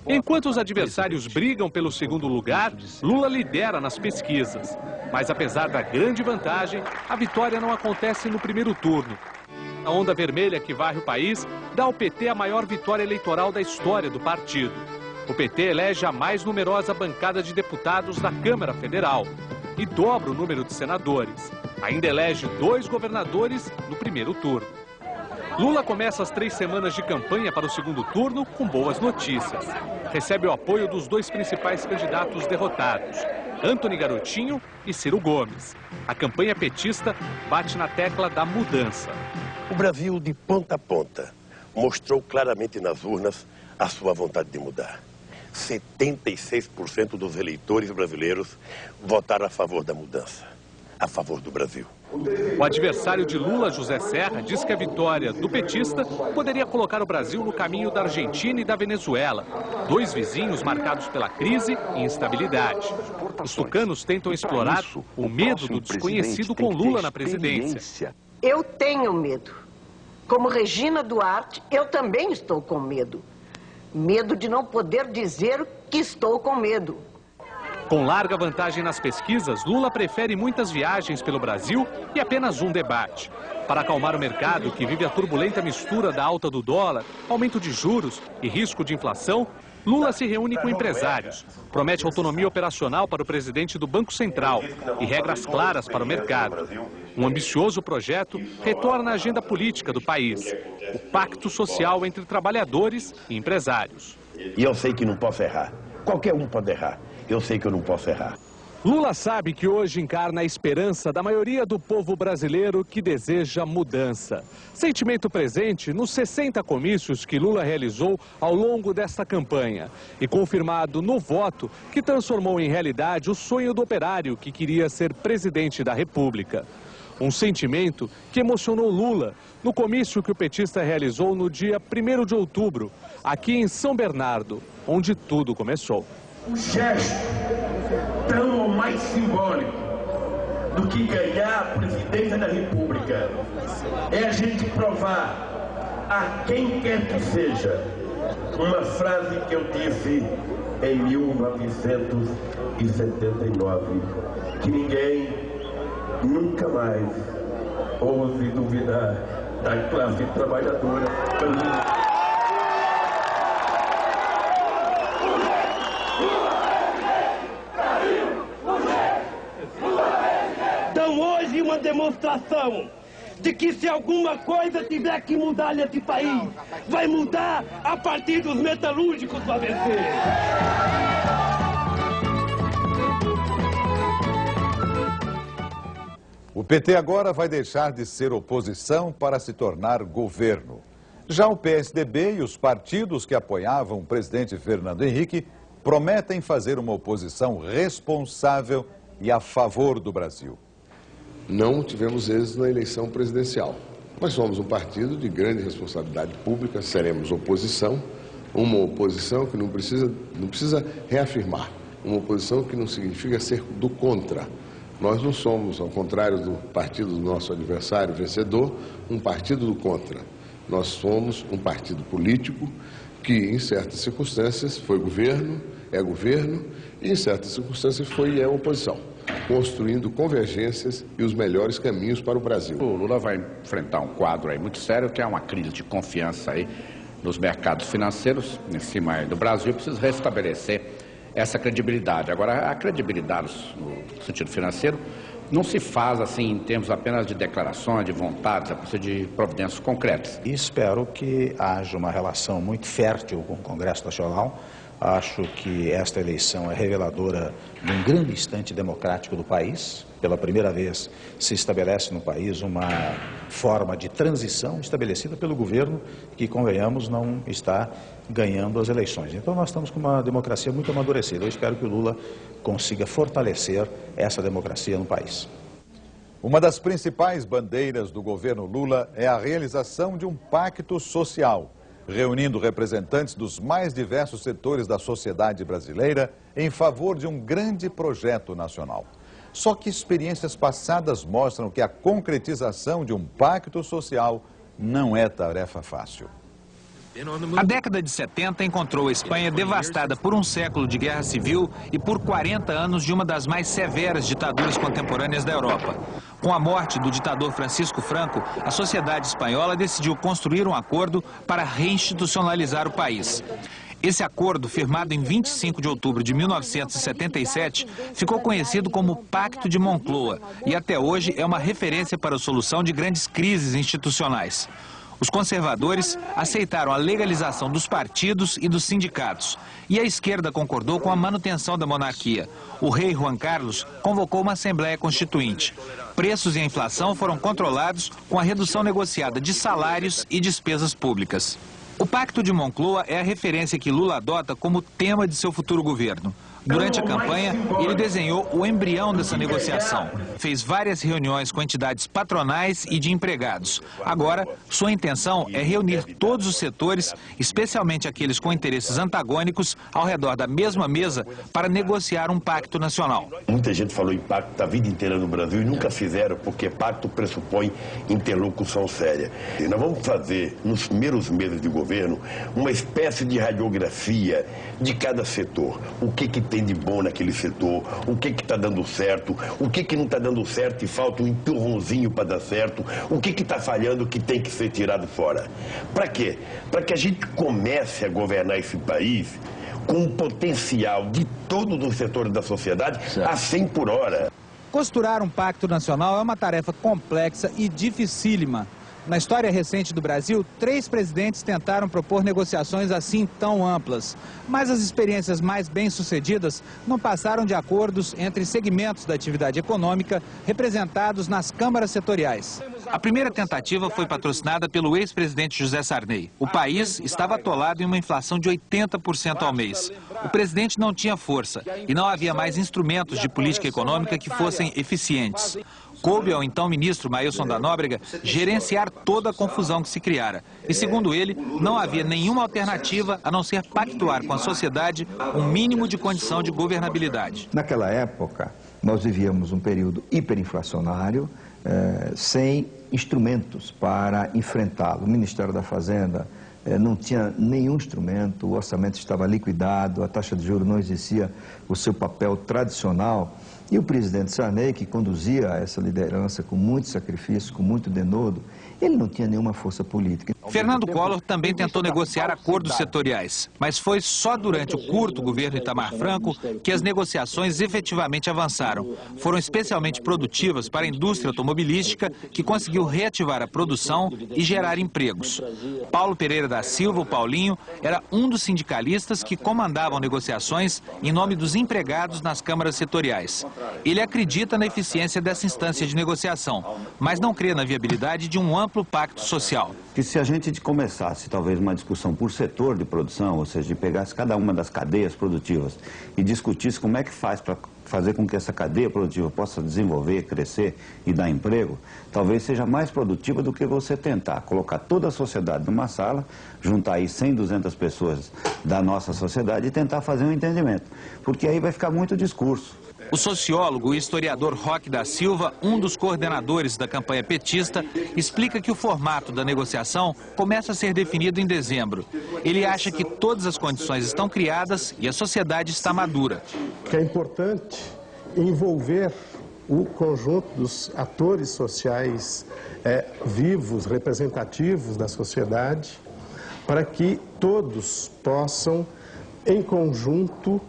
Enquanto os adversários brigam pelo segundo lugar, Lula lidera nas pesquisas. Mas apesar da grande vantagem, a vitória não acontece no primeiro turno. A onda vermelha que varre o país dá ao PT a maior vitória eleitoral da história do partido. O PT elege a mais numerosa bancada de deputados da Câmara Federal e dobra o número de senadores. Ainda elege 2 governadores no primeiro turno. Lula começa as 3 semanas de campanha para o segundo turno com boas notícias. Recebe o apoio dos 2 principais candidatos derrotados, Antony Garotinho e Ciro Gomes. A campanha petista bate na tecla da mudança. O Brasil, de ponta a ponta, mostrou claramente nas urnas a sua vontade de mudar. 76% dos eleitores brasileiros votaram a favor da mudança, a favor do Brasil. O adversário de Lula, José Serra, diz que a vitória do petista poderia colocar o Brasil no caminho da Argentina e da Venezuela, 2 vizinhos marcados pela crise e instabilidade. Os tucanos tentam explorar o medo do desconhecido com Lula na presidência. Eu tenho medo. Como Regina Duarte, eu também estou com medo. Medo de não poder dizer que estou com medo. Com larga vantagem nas pesquisas, Lula prefere muitas viagens pelo Brasil e apenas um debate. Para acalmar o mercado, que vive a turbulenta mistura da alta do dólar, aumento de juros e risco de inflação, Lula se reúne com empresários, promete autonomia operacional para o presidente do Banco Central e regras claras para o mercado. Um ambicioso projeto retorna à agenda política do país, o pacto social entre trabalhadores e empresários. E eu sei que não posso errar. Qualquer um pode errar. Eu sei que eu não posso errar. Lula sabe que hoje encarna a esperança da maioria do povo brasileiro que deseja mudança. Sentimento presente nos 60 comícios que Lula realizou ao longo desta campanha e confirmado no voto que transformou em realidade o sonho do operário que queria ser presidente da República. Um sentimento que emocionou Lula no comício que o petista realizou no dia 1º de outubro, aqui em São Bernardo, onde tudo começou. O gesto tão ou mais simbólico do que ganhar a presidência da República é a gente provar a quem quer que seja uma frase que eu disse em 1979, que ninguém nunca mais ouse duvidar da classe trabalhadora. Então hoje uma demonstração de que se alguma coisa tiver que mudar nesse país, vai mudar a partir dos metalúrgicos do ABC. O PT agora vai deixar de ser oposição para se tornar governo. Já o PSDB e os partidos que apoiavam o presidente Fernando Henrique prometem fazer uma oposição responsável e a favor do Brasil. Não tivemos êxito na eleição presidencial. Nós somos um partido de grande responsabilidade pública, seremos oposição, uma oposição que não precisa reafirmar, uma oposição que não significa ser do contra. Nós não somos, ao contrário do partido do nosso adversário vencedor, um partido do contra. Nós somos um partido político que, em certas circunstâncias, foi governo, é governo, e em certas circunstâncias foi e é oposição, construindo convergências e os melhores caminhos para o Brasil. O Lula vai enfrentar um quadro aí muito sério, que é uma crise de confiança aí nos mercados financeiros, em cima aí do Brasil, precisa restabelecer essa credibilidade. Agora, a credibilidade no sentido financeiro não se faz assim em termos apenas de declarações, de vontades, é preciso de providências concretas. E espero que haja uma relação muito fértil com o Congresso Nacional. Acho que esta eleição é reveladora de um grande instante democrático do país. Pela primeira vez se estabelece no país uma forma de transição estabelecida pelo governo que, convenhamos, não está ganhando as eleições. Então nós estamos com uma democracia muito amadurecida. Eu espero que o Lula consiga fortalecer essa democracia no país. Uma das principais bandeiras do governo Lula é a realização de um pacto social, reunindo representantes dos mais diversos setores da sociedade brasileira em favor de um grande projeto nacional. Só que experiências passadas mostram que a concretização de um pacto social não é tarefa fácil. A década de 70 encontrou a Espanha devastada por um século de guerra civil e por 40 anos de uma das mais severas ditaduras contemporâneas da Europa. Com a morte do ditador Francisco Franco, a sociedade espanhola decidiu construir um acordo para reinstitucionalizar o país. Esse acordo, firmado em 25 de outubro de 1977, ficou conhecido como Pacto de Moncloa e até hoje é uma referência para a solução de grandes crises institucionais. Os conservadores aceitaram a legalização dos partidos e dos sindicatos. E a esquerda concordou com a manutenção da monarquia. O rei Juan Carlos convocou uma Assembleia Constituinte. Preços e a inflação foram controlados com a redução negociada de salários e despesas públicas. O Pacto de Moncloa é a referência que Lula adota como tema de seu futuro governo. Durante a campanha, ele desenhou o embrião dessa negociação. Fez várias reuniões com entidades patronais e de empregados. Agora, sua intenção é reunir todos os setores, especialmente aqueles com interesses antagônicos, ao redor da mesma mesa para negociar um pacto nacional. Muita gente falou em pacto a vida inteira no Brasil e nunca fizeram, porque pacto pressupõe interlocução séria. E nós vamos fazer, nos primeiros meses de governo, uma espécie de radiografia de cada setor. O que tem de bom naquele setor, o que está dando certo, o que não está dando certo e falta um empurrãozinho para dar certo, o que está falhando que tem que ser tirado fora. Para quê? Para que a gente comece a governar esse país com o potencial de todos os setores da sociedade a 100 por hora. Costurar um pacto nacional é uma tarefa complexa e dificílima. Na história recente do Brasil, 3 presidentes tentaram propor negociações assim tão amplas. Mas as experiências mais bem-sucedidas não passaram de acordos entre segmentos da atividade econômica representados nas câmaras setoriais. A primeira tentativa foi patrocinada pelo ex-presidente José Sarney. O país estava atolado em uma inflação de 80% ao mês. O presidente não tinha força e não havia mais instrumentos de política econômica que fossem eficientes. Coube ao então ministro Mailson da Nóbrega gerenciar toda a confusão que se criara. E, segundo ele, não havia nenhuma alternativa a não ser pactuar com a sociedade um mínimo de condição de governabilidade. Naquela época, nós vivíamos um período hiperinflacionário, sem instrumentos para enfrentá-lo. O Ministério da Fazenda não tinha nenhum instrumento, o orçamento estava liquidado, a taxa de juros não exercia o seu papel tradicional. E o presidente Sarney, que conduzia essa liderança com muito sacrifício, com muito denodo, ele não tinha nenhuma força política. Fernando Collor também tentou negociar acordos setoriais, mas foi só durante o curto governo Itamar Franco que as negociações efetivamente avançaram. Foram especialmente produtivas para a indústria automobilística, que conseguiu reativar a produção e gerar empregos. Paulo Pereira da Silva, o Paulinho, era um dos sindicalistas que comandavam negociações em nome dos empregados nas câmaras setoriais. Ele acredita na eficiência dessa instância de negociação, mas não crê na viabilidade de um amplo pacto social. Que se a gente começasse talvez uma discussão por setor de produção, ou seja, de pegasse cada uma das cadeias produtivas e discutisse como é que faz para fazer com que essa cadeia produtiva possa desenvolver, crescer e dar emprego, talvez seja mais produtiva do que você tentar colocar toda a sociedade numa sala, juntar aí 100, 200 pessoas da nossa sociedade e tentar fazer um entendimento, porque aí vai ficar muito discurso. O sociólogo e historiador Roque da Silva, um dos coordenadores da campanha petista, explica que o formato da negociação começa a ser definido em dezembro. Ele acha que todas as condições estão criadas e a sociedade está madura. Que é importante envolver o conjunto dos atores sociais vivos, representativos da sociedade, para que todos possam, em conjunto,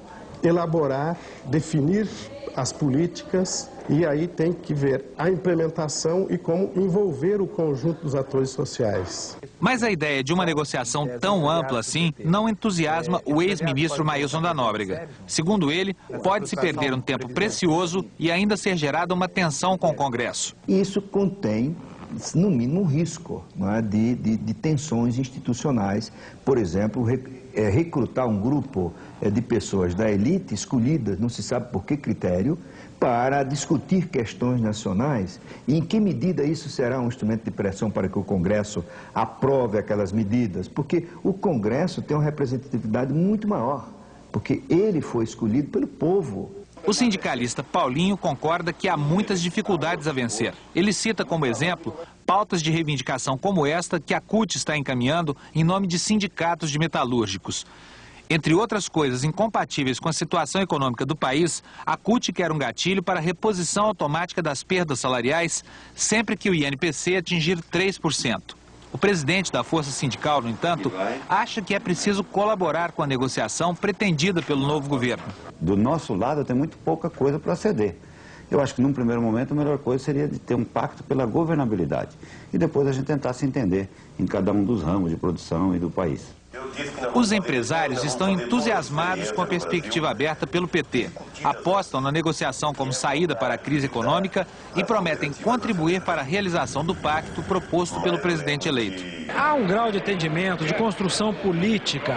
elaborar, definir as políticas, e aí tem que ver a implementação e como envolver o conjunto dos atores sociais. Mas a ideia de uma negociação tão ampla assim não entusiasma o ex-ministro Maílson da Nóbrega. Segundo ele, pode-se perder um tempo precioso e ainda ser gerada uma tensão com o Congresso. Isso contém, no mínimo, um risco, não é, de tensões institucionais. Por exemplo, recrutar um grupo de pessoas da elite escolhidas, não se sabe por que critério, para discutir questões nacionais, e em que medida isso será um instrumento de pressão para que o Congresso aprove aquelas medidas, porque o Congresso tem uma representatividade muito maior, porque ele foi escolhido pelo povo. O sindicalista Paulinho concorda que há muitas dificuldades a vencer. Ele cita como exemplo pautas de reivindicação como esta que a CUT está encaminhando em nome de sindicatos de metalúrgicos. Entre outras coisas incompatíveis com a situação econômica do país, a CUT quer um gatilho para a reposição automática das perdas salariais sempre que o INPC atingir 3%. O presidente da Força Sindical, no entanto, acha que é preciso colaborar com a negociação pretendida pelo novo governo. Do nosso lado tem muito pouca coisa para ceder. Eu acho que num primeiro momento a melhor coisa seria de ter um pacto pela governabilidade e depois a gente tentar se entender em cada um dos ramos de produção e do país. Os empresários estão entusiasmados com a perspectiva aberta pelo PT. Apostam na negociação como saída para a crise econômica e prometem contribuir para a realização do pacto proposto pelo presidente eleito. Há um grau de entendimento, de construção política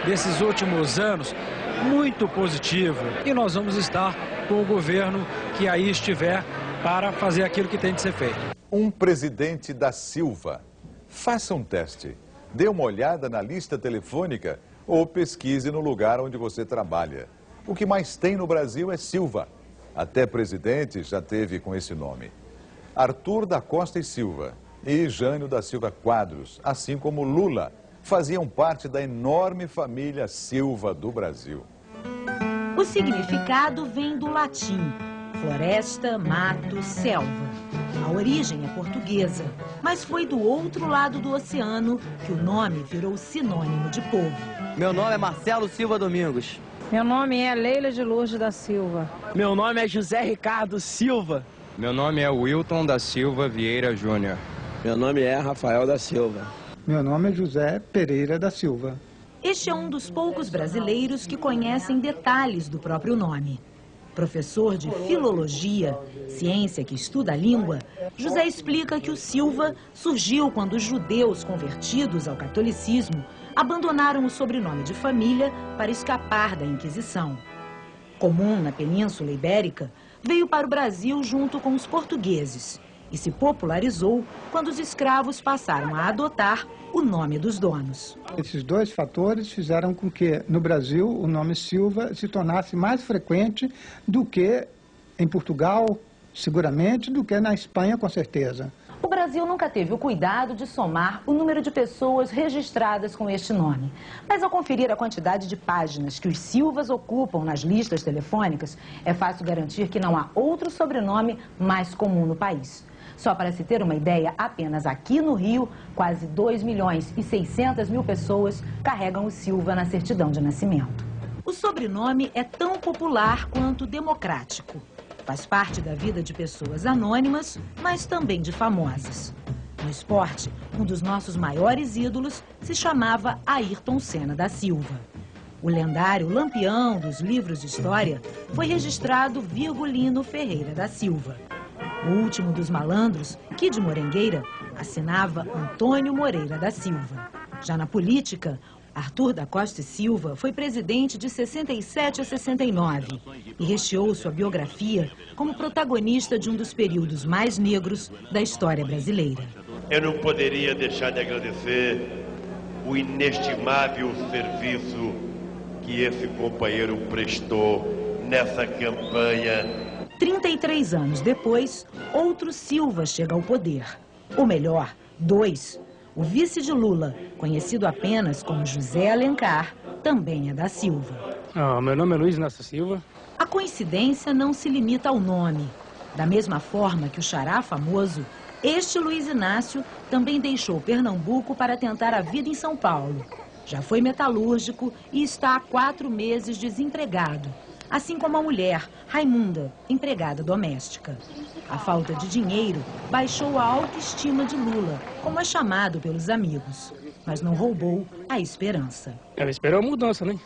desses últimos anos muito positivo. E nós vamos estar com o governo que aí estiver para fazer aquilo que tem de ser feito. Um presidente da Silva. Faça um teste. Dê uma olhada na lista telefônica ou pesquise no lugar onde você trabalha. O que mais tem no Brasil é Silva. Até presidente já teve com esse nome. Arthur da Costa e Silva e Jânio da Silva Quadros, assim como Lula, faziam parte da enorme família Silva do Brasil. O significado vem do latim: floresta, mato, selva. A origem é portuguesa, mas foi do outro lado do oceano que o nome virou sinônimo de povo. Meu nome é Marcelo Silva Domingos. Meu nome é Leila de Lourdes da Silva. Meu nome é José Ricardo Silva. Meu nome é Wilton da Silva Vieira Júnior. Meu nome é Rafael da Silva. Meu nome é José Pereira da Silva. Este é um dos poucos brasileiros que conhecem detalhes do próprio nome. Professor de filologia, ciência que estuda a língua, José explica que o Silva surgiu quando os judeus convertidos ao catolicismo abandonaram o sobrenome de família para escapar da Inquisição. Comum na Península Ibérica, veio para o Brasil junto com os portugueses e se popularizou quando os escravos passaram a adotar o nome dos donos. Esses dois fatores fizeram com que, no Brasil, o nome Silva se tornasse mais frequente do que em Portugal, seguramente, do que na Espanha, com certeza. O Brasil nunca teve o cuidado de somar o número de pessoas registradas com este nome. Mas ao conferir a quantidade de páginas que os Silvas ocupam nas listas telefônicas, é fácil garantir que não há outro sobrenome mais comum no país. Só para se ter uma ideia, apenas aqui no Rio, quase 2.600.000 pessoas carregam o Silva na certidão de nascimento. O sobrenome é tão popular quanto democrático. Faz parte da vida de pessoas anônimas, mas também de famosas. No esporte, um dos nossos maiores ídolos se chamava Ayrton Senna da Silva. O lendário lampião dos livros de história foi registrado Virgulino Ferreira da Silva. O último dos malandros, Kid Morengueira, assinava Antônio Moreira da Silva. Já na política, Arthur da Costa e Silva foi presidente de 67 a 69 e recheou sua biografia como protagonista de um dos períodos mais negros da história brasileira. Eu não poderia deixar de agradecer o inestimável serviço que esse companheiro prestou nessa campanha. 33 anos depois, outro Silva chega ao poder. Ou melhor, dois. O vice de Lula, conhecido apenas como José Alencar, também é da Silva. Meu nome é Luiz Inácio Silva. A coincidência não se limita ao nome. Da mesma forma que o xará famoso, este Luiz Inácio também deixou Pernambuco para tentar a vida em São Paulo. Já foi metalúrgico e está há 4 meses desempregado. Assim como a mulher, Raimunda, empregada doméstica. A falta de dinheiro baixou a autoestima de Lula, como é chamado pelos amigos, mas não roubou a esperança. Ela esperou a mudança, né?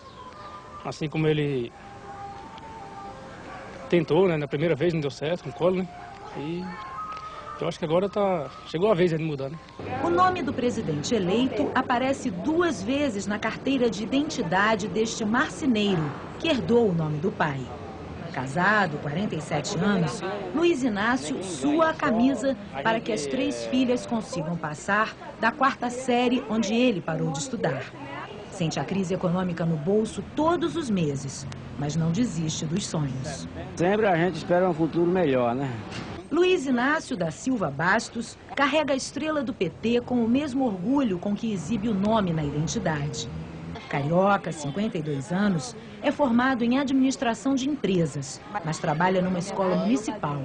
Assim como ele tentou, né? Na primeira vez não deu certo, no colo, né? E eu acho que agora chegou a vez de mudar, né? O nome do presidente eleito aparece 2 vezes na carteira de identidade deste marceneiro, que herdou o nome do pai. Casado, 47 anos, Luiz Inácio sua a camisa para que as 3 filhas consigam passar da 4ª série onde ele parou de estudar. Sente a crise econômica no bolso todos os meses, mas não desiste dos sonhos. Sempre a gente espera um futuro melhor, né? Luiz Inácio da Silva Bastos carrega a estrela do PT com o mesmo orgulho com que exibe o nome na identidade. Carioca, 52 anos, é formado em administração de empresas, mas trabalha numa escola municipal.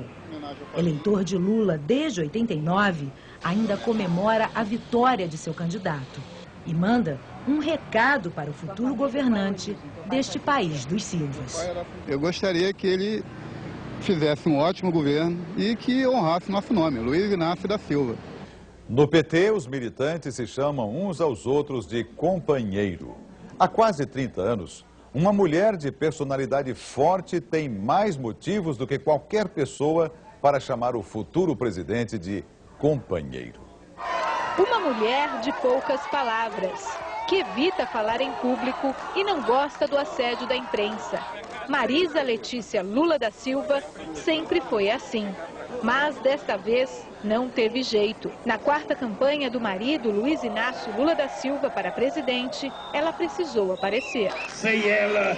Eleitor de Lula desde 89, ainda comemora a vitória de seu candidato e manda um recado para o futuro governante deste país dos Silvas. Eu gostaria que ele fizesse um ótimo governo e que honrasse nosso nome, Luiz Inácio da Silva. No PT, os militantes se chamam uns aos outros de companheiro. Há quase 30 anos, uma mulher de personalidade forte tem mais motivos do que qualquer pessoa para chamar o futuro presidente de companheiro. Uma mulher de poucas palavras, que evita falar em público e não gosta do assédio da imprensa. Marisa Letícia Lula da Silva sempre foi assim, mas desta vez não teve jeito. Na 4ª campanha do marido, Luiz Inácio Lula da Silva, para presidente, ela precisou aparecer. Sem ela,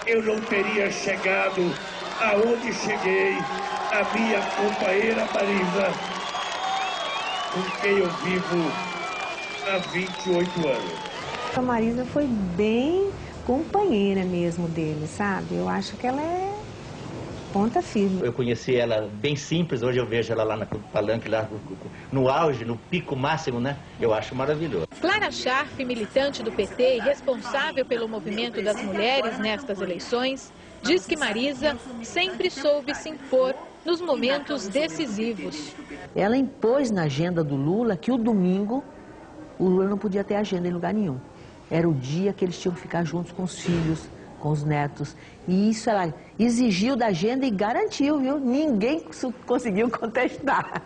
eu não teria chegado aonde cheguei, a minha companheira Marisa, com quem eu vivo há 28 anos. A Marisa foi bem companheira mesmo dele, sabe? Eu acho que ela é ponta firme. Eu conheci ela bem simples, hoje eu vejo ela lá no palanque, lá no auge, no pico máximo, né? Eu acho maravilhoso. Clara Scharf, militante do PT e responsável pelo movimento das mulheres nestas eleições, diz que Marisa sempre soube se impor nos momentos decisivos. Ela impôs na agenda do Lula que o domingo o Lula não podia ter agenda em lugar nenhum. Era o dia que eles tinham que ficar juntos com os filhos, com os netos. E isso ela exigiu da agenda e garantiu, viu? Ninguém conseguiu contestar.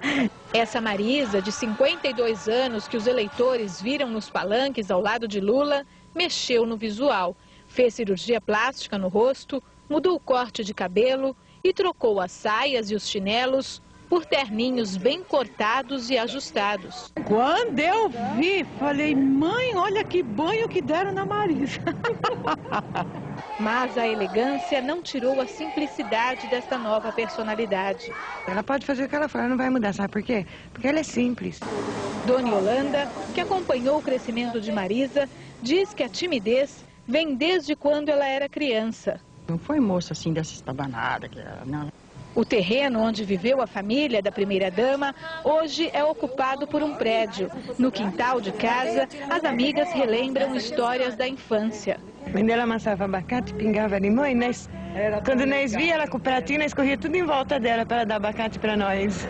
Essa Marisa, de 52 anos, que os eleitores viram nos palanques ao lado de Lula, mexeu no visual. Fez cirurgia plástica no rosto, mudou o corte de cabelo e trocou as saias e os chinelos por terninhos bem cortados e ajustados. Quando eu vi, falei, mãe, olha que banho que deram na Marisa. Mas a elegância não tirou a simplicidade desta nova personalidade. Ela pode fazer o que ela for, ela não vai mudar, sabe por quê? Porque ela é simples. Dona Yolanda, que acompanhou o crescimento de Marisa, diz que a timidez vem desde quando ela era criança. Não foi moça assim dessa estabanada que ela, não. O terreno onde viveu a família da primeira-dama hoje é ocupado por um prédio. No quintal de casa, as amigas relembram histórias da infância. Quando ela amassava abacate, pingava limão e quando nós via ela com o pratinho, nós corria tudo em volta dela para dar abacate para nós.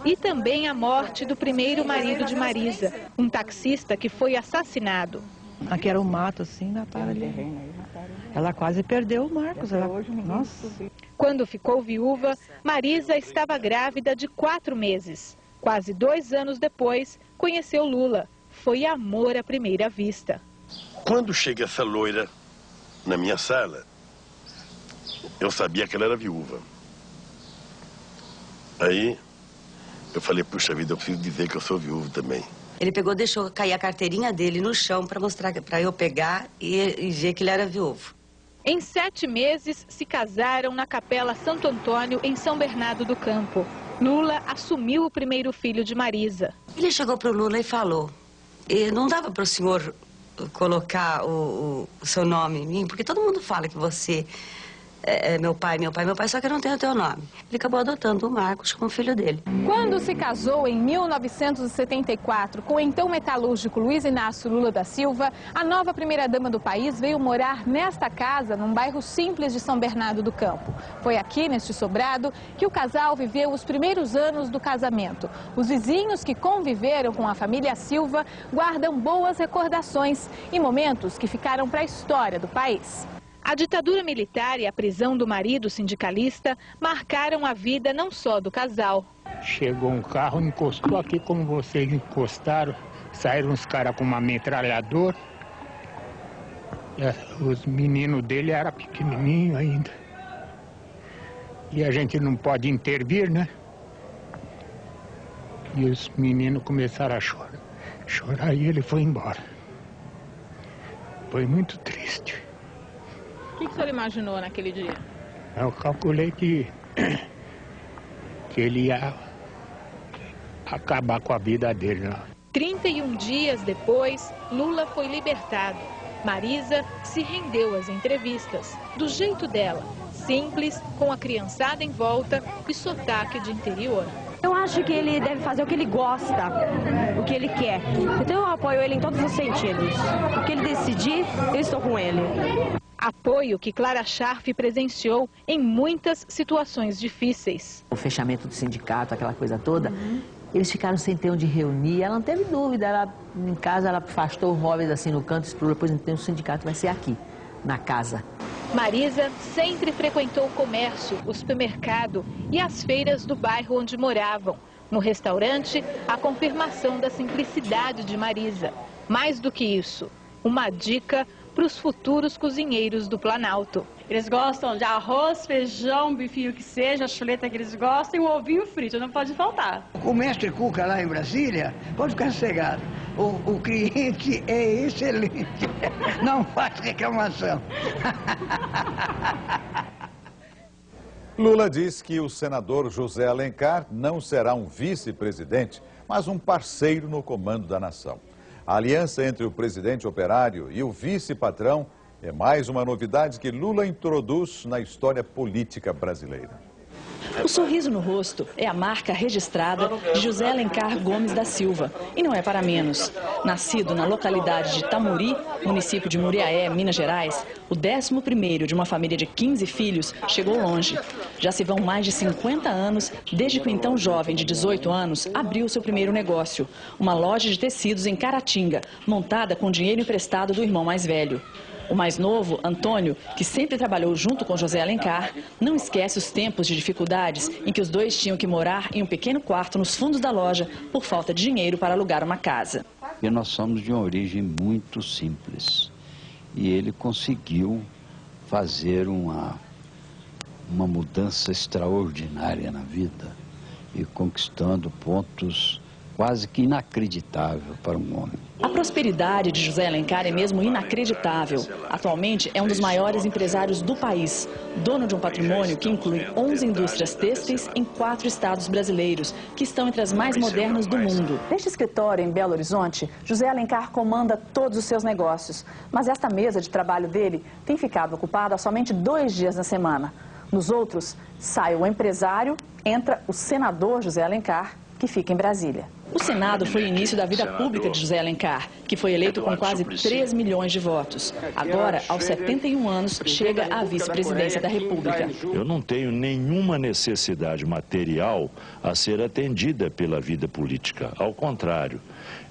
E também a morte do primeiro marido de Marisa, um taxista que foi assassinado. Aqui era um mato assim, mataram ali. Ela quase perdeu o Marcos. Nossa. Quando ficou viúva, Marisa estava grávida de 4 meses. Quase 2 anos depois, conheceu Lula. Foi amor à primeira vista. Quando chega essa loira na minha sala, eu sabia que ela era viúva. Aí eu falei, puxa vida, eu preciso dizer que eu sou viúvo também. Ele pegou, deixou cair a carteirinha dele no chão para mostrar, para eu pegar e ver que ele era viúvo. Em 7 meses, se casaram na Capela Santo Antônio, em São Bernardo do Campo. Lula assumiu o primeiro filho de Marisa. Ele chegou para o Lula e falou, não dava para o senhor colocar o seu nome em mim, porque todo mundo fala que você é meu pai, só que eu não tenho o teu nome. Ele acabou adotando o Marcos como filho dele. Quando se casou em 1974 com o então metalúrgico Luiz Inácio Lula da Silva, a nova primeira-dama do país veio morar nesta casa, num bairro simples de São Bernardo do Campo. Foi aqui, neste sobrado, que o casal viveu os primeiros anos do casamento. Os vizinhos que conviveram com a família Silva guardam boas recordações e momentos que ficaram para a história do país. A ditadura militar e a prisão do marido sindicalista marcaram a vida não só do casal. Chegou um carro, encostou aqui como vocês encostaram, saíram uns caras com uma metralhadora. Os meninos dele eram pequenininhos ainda. E a gente não pode intervir, né? E os meninos começaram a chorar e ele foi embora. Foi muito triste. O que o senhor imaginou naquele dia? Eu calculei que ele ia acabar com a vida dele, né? 31 dias depois, Lula foi libertado. Marisa se rendeu às entrevistas, do jeito dela, simples, com a criançada em volta e sotaque de interior. Eu acho que ele deve fazer o que ele gosta, o que ele quer. Então eu apoio ele em todos os sentidos. O que ele decidir, eu estou com ele. Apoio que Clara Scharf presenciou em muitas situações difíceis. O fechamento do sindicato, aquela coisa toda, eles ficaram sem ter onde reunir. Ela não teve dúvida, ela, em casa ela afastou os móveis assim no canto, explorou, depois então o sindicato vai ser aqui, na casa. Marisa sempre frequentou o comércio, o supermercado e as feiras do bairro onde moravam. No restaurante, a confirmação da simplicidade de Marisa. Mais do que isso, uma dica para os futuros cozinheiros do Planalto. Eles gostam de arroz, feijão, bifinho que seja, a chuleta que eles gostam e um ovinho frito, não pode faltar. O mestre Cuca lá em Brasília, pode ficar sossegado, o cliente é excelente, não faz reclamação. Lula diz que o senador José Alencar não será um vice-presidente, mas um parceiro no comando da nação. A aliança entre o presidente operário e o vice-patrão é mais uma novidade que Lula introduz na história política brasileira. O sorriso no rosto é a marca registrada de José Alencar Gomes da Silva. E não é para menos. Nascido na localidade de Tamuri, município de Muriaé, Minas Gerais, o 11º de uma família de 15 filhos chegou longe. Já se vão mais de 50 anos desde que o então jovem de 18 anos abriu seu primeiro negócio. Uma loja de tecidos em Caratinga, montada com dinheiro emprestado do irmão mais velho. O mais novo, Antônio, que sempre trabalhou junto com José Alencar, não esquece os tempos de dificuldades em que os dois tinham que morar em um pequeno quarto nos fundos da loja por falta de dinheiro para alugar uma casa. E nós somos de uma origem muito simples. E ele conseguiu fazer uma mudança extraordinária na vida. e conquistando pontos quase que inacreditáveis para um homem. A prosperidade de José Alencar é mesmo inacreditável. Atualmente é um dos maiores empresários do país, dono de um patrimônio que inclui 11 indústrias têxteis em 4 estados brasileiros, que estão entre as mais modernas do mundo. Neste escritório em Belo Horizonte, José Alencar comanda todos os seus negócios, mas esta mesa de trabalho dele tem ficado ocupada somente 2 dias na semana. Nos outros, sai o empresário, entra o senador José Alencar, que fica em Brasília. O Senado foi o início da vida pública de José Alencar, que foi eleito com quase 3 milhões de votos. Agora, aos 71 anos, chega à vice-presidência da República. Eu não tenho nenhuma necessidade material a ser atendida pela vida política. Ao contrário,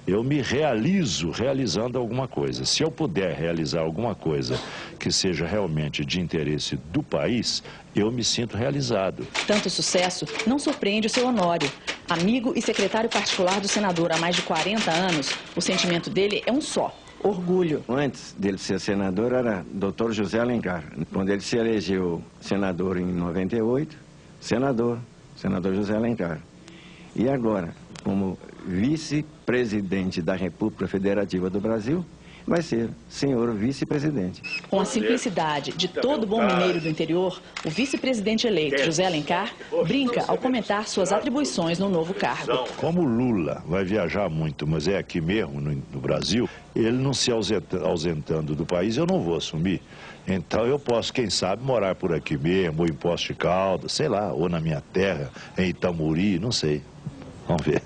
eu me realizo realizando alguma coisa. Se eu puder realizar alguma coisa que seja realmente de interesse do país, eu me sinto realizado. Tanto sucesso não surpreende o seu Honório. Amigo e secretário particular do senador há mais de 40 anos, o sentimento dele é um só: orgulho. Antes dele ser senador era Dr. José Alencar. Quando ele se elegeu senador em 98, senador José Alencar. E agora, como vice-presidente da República Federativa do Brasil, vai ser senhor vice-presidente. Com a simplicidade de todo bom mineiro do interior, o vice-presidente eleito, José Alencar, brinca ao comentar suas atribuições no novo cargo. Como Lula vai viajar muito, mas é aqui mesmo, no Brasil, ele não se ausentando do país, eu não vou assumir. Então eu posso, quem sabe, morar por aqui mesmo, ou em Poços de Caldas, sei lá, ou na minha terra, em Itamuri, não sei. Vamos ver.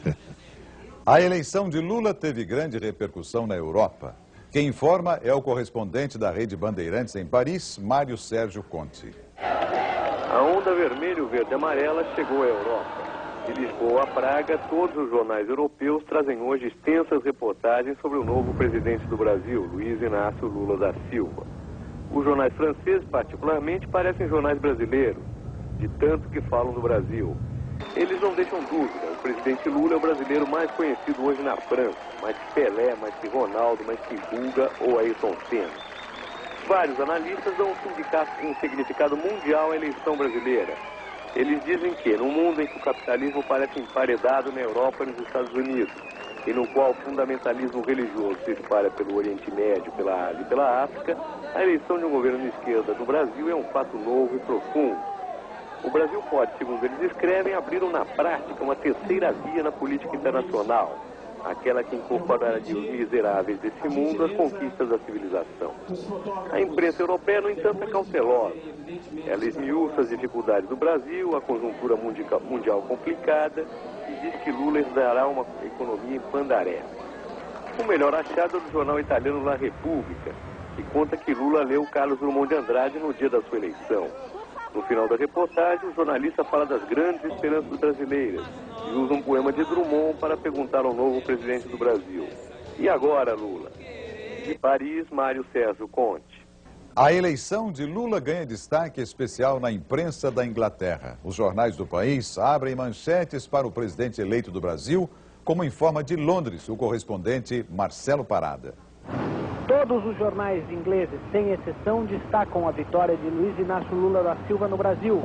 A eleição de Lula teve grande repercussão na Europa. Quem informa é o correspondente da Rede Bandeirantes em Paris, Mário Sérgio Conte. A onda vermelho, verde e amarela chegou à Europa. De Lisboa a Praga, todos os jornais europeus trazem hoje extensas reportagens sobre o novo presidente do Brasil, Luiz Inácio Lula da Silva. Os jornais franceses, particularmente, parecem jornais brasileiros, de tanto que falam do Brasil. Eles não deixam dúvida, o presidente Lula é o brasileiro mais conhecido hoje na França, mais que Pelé, mais que Ronaldo, mais que Guga ou Ayrton Senna. Vários analistas dão um significado mundial à eleição brasileira. Eles dizem que, num mundo em que o capitalismo parece emparedado na Europa e nos Estados Unidos, e no qual o fundamentalismo religioso se espalha pelo Oriente Médio, pela Ásia e pela África, a eleição de um governo de esquerda no Brasil é um fato novo e profundo. O Brasil pode, segundo eles escrevem, abrir na prática uma terceira via na política internacional, aquela que incorporaria os miseráveis desse mundo às conquistas da civilização. A imprensa europeia, no entanto, é cautelosa. Ela esmiuça as dificuldades do Brasil, a conjuntura mundial complicada, e diz que Lula herdará uma economia em pandaré. O melhor achado é do jornal italiano La Repubblica, que conta que Lula leu Carlos Drummond de Andrade no dia da sua eleição. No final da reportagem, o jornalista fala das grandes esperanças brasileiras e usa um poema de Drummond para perguntar ao novo presidente do Brasil: e agora, Lula? De Paris, Mário Sérgio Conte. A eleição de Lula ganha destaque especial na imprensa da Inglaterra. Os jornais do país abrem manchetes para o presidente eleito do Brasil, como informa de Londres o correspondente Marcelo Parada. Todos os jornais ingleses, sem exceção, destacam a vitória de Luiz Inácio Lula da Silva no Brasil.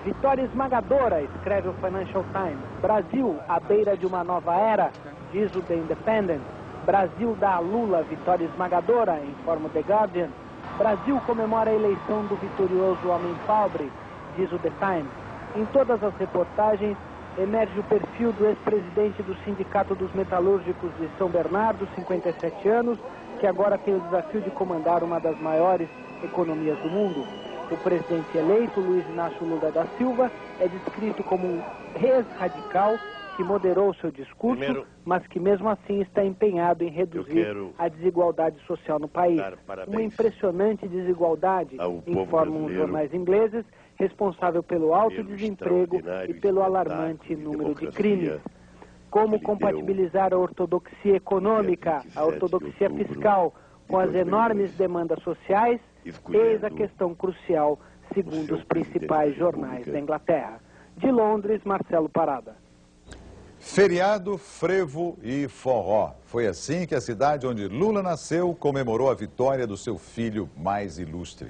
Vitória esmagadora, escreve o Financial Times. Brasil, à beira de uma nova era, diz o The Independent. Brasil dá a Lula vitória esmagadora, informa o The Guardian. Brasil comemora a eleição do vitorioso homem pobre, diz o The Times. Em todas as reportagens, emerge o perfil do ex-presidente do Sindicato dos Metalúrgicos de São Bernardo, 57 anos, que agora tem o desafio de comandar uma das maiores economias do mundo. O presidente eleito, Luiz Inácio Lula da Silva, é descrito como um ex-radical que moderou seu discurso, mas que mesmo assim está empenhado em reduzir a desigualdade social no país. Uma impressionante desigualdade, informam os jornais ingleses, responsável pelo alto desemprego e pelo alarmante número de crimes. Como compatibilizar a ortodoxia econômica, a ortodoxia fiscal, com as enormes demandas sociais, eis a questão crucial, segundo os principais jornais da Inglaterra. De Londres, Marcelo Parada. Feriado, frevo e forró. Foi assim que a cidade onde Lula nasceu comemorou a vitória do seu filho mais ilustre.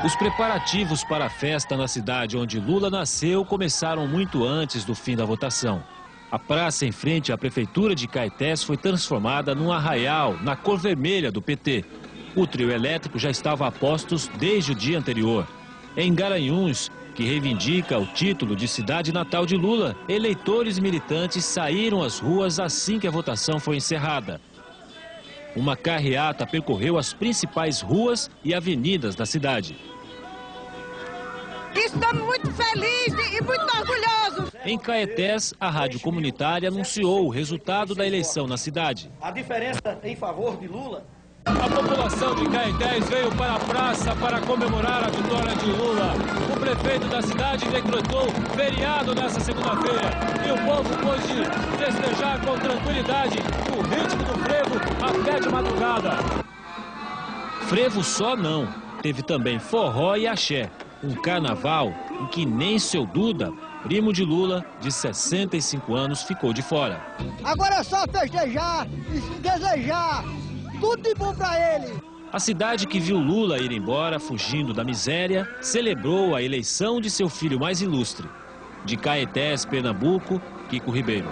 Os preparativos para a festa na cidade onde Lula nasceu começaram muito antes do fim da votação. A praça em frente à prefeitura de Caetés foi transformada num arraial na cor vermelha do PT. O trio elétrico já estava a postos desde o dia anterior. Em Garanhuns, que reivindica o título de cidade natal de Lula, eleitores e militantes saíram às ruas assim que a votação foi encerrada. Uma carreata percorreu as principais ruas e avenidas da cidade. Estamos muito felizes e muito orgulhosos. Em Caetés, a rádio comunitária anunciou o resultado da eleição na cidade. A diferença em favor de Lula. A população de Caetés veio para a praça para comemorar a vitória de Lula. O prefeito da cidade decretou feriado nessa segunda-feira e o povo pôde festejar com tranquilidade o ritmo do frevo até de madrugada. Frevo só não, teve também forró e axé, um carnaval em que nem seu Duda, primo de Lula, de 65 anos, ficou de fora. Agora é só festejar e desejar tudo de bom para ele. A cidade que viu Lula ir embora, fugindo da miséria, celebrou a eleição de seu filho mais ilustre. De Caetés, Pernambuco, Kiko Ribeiro.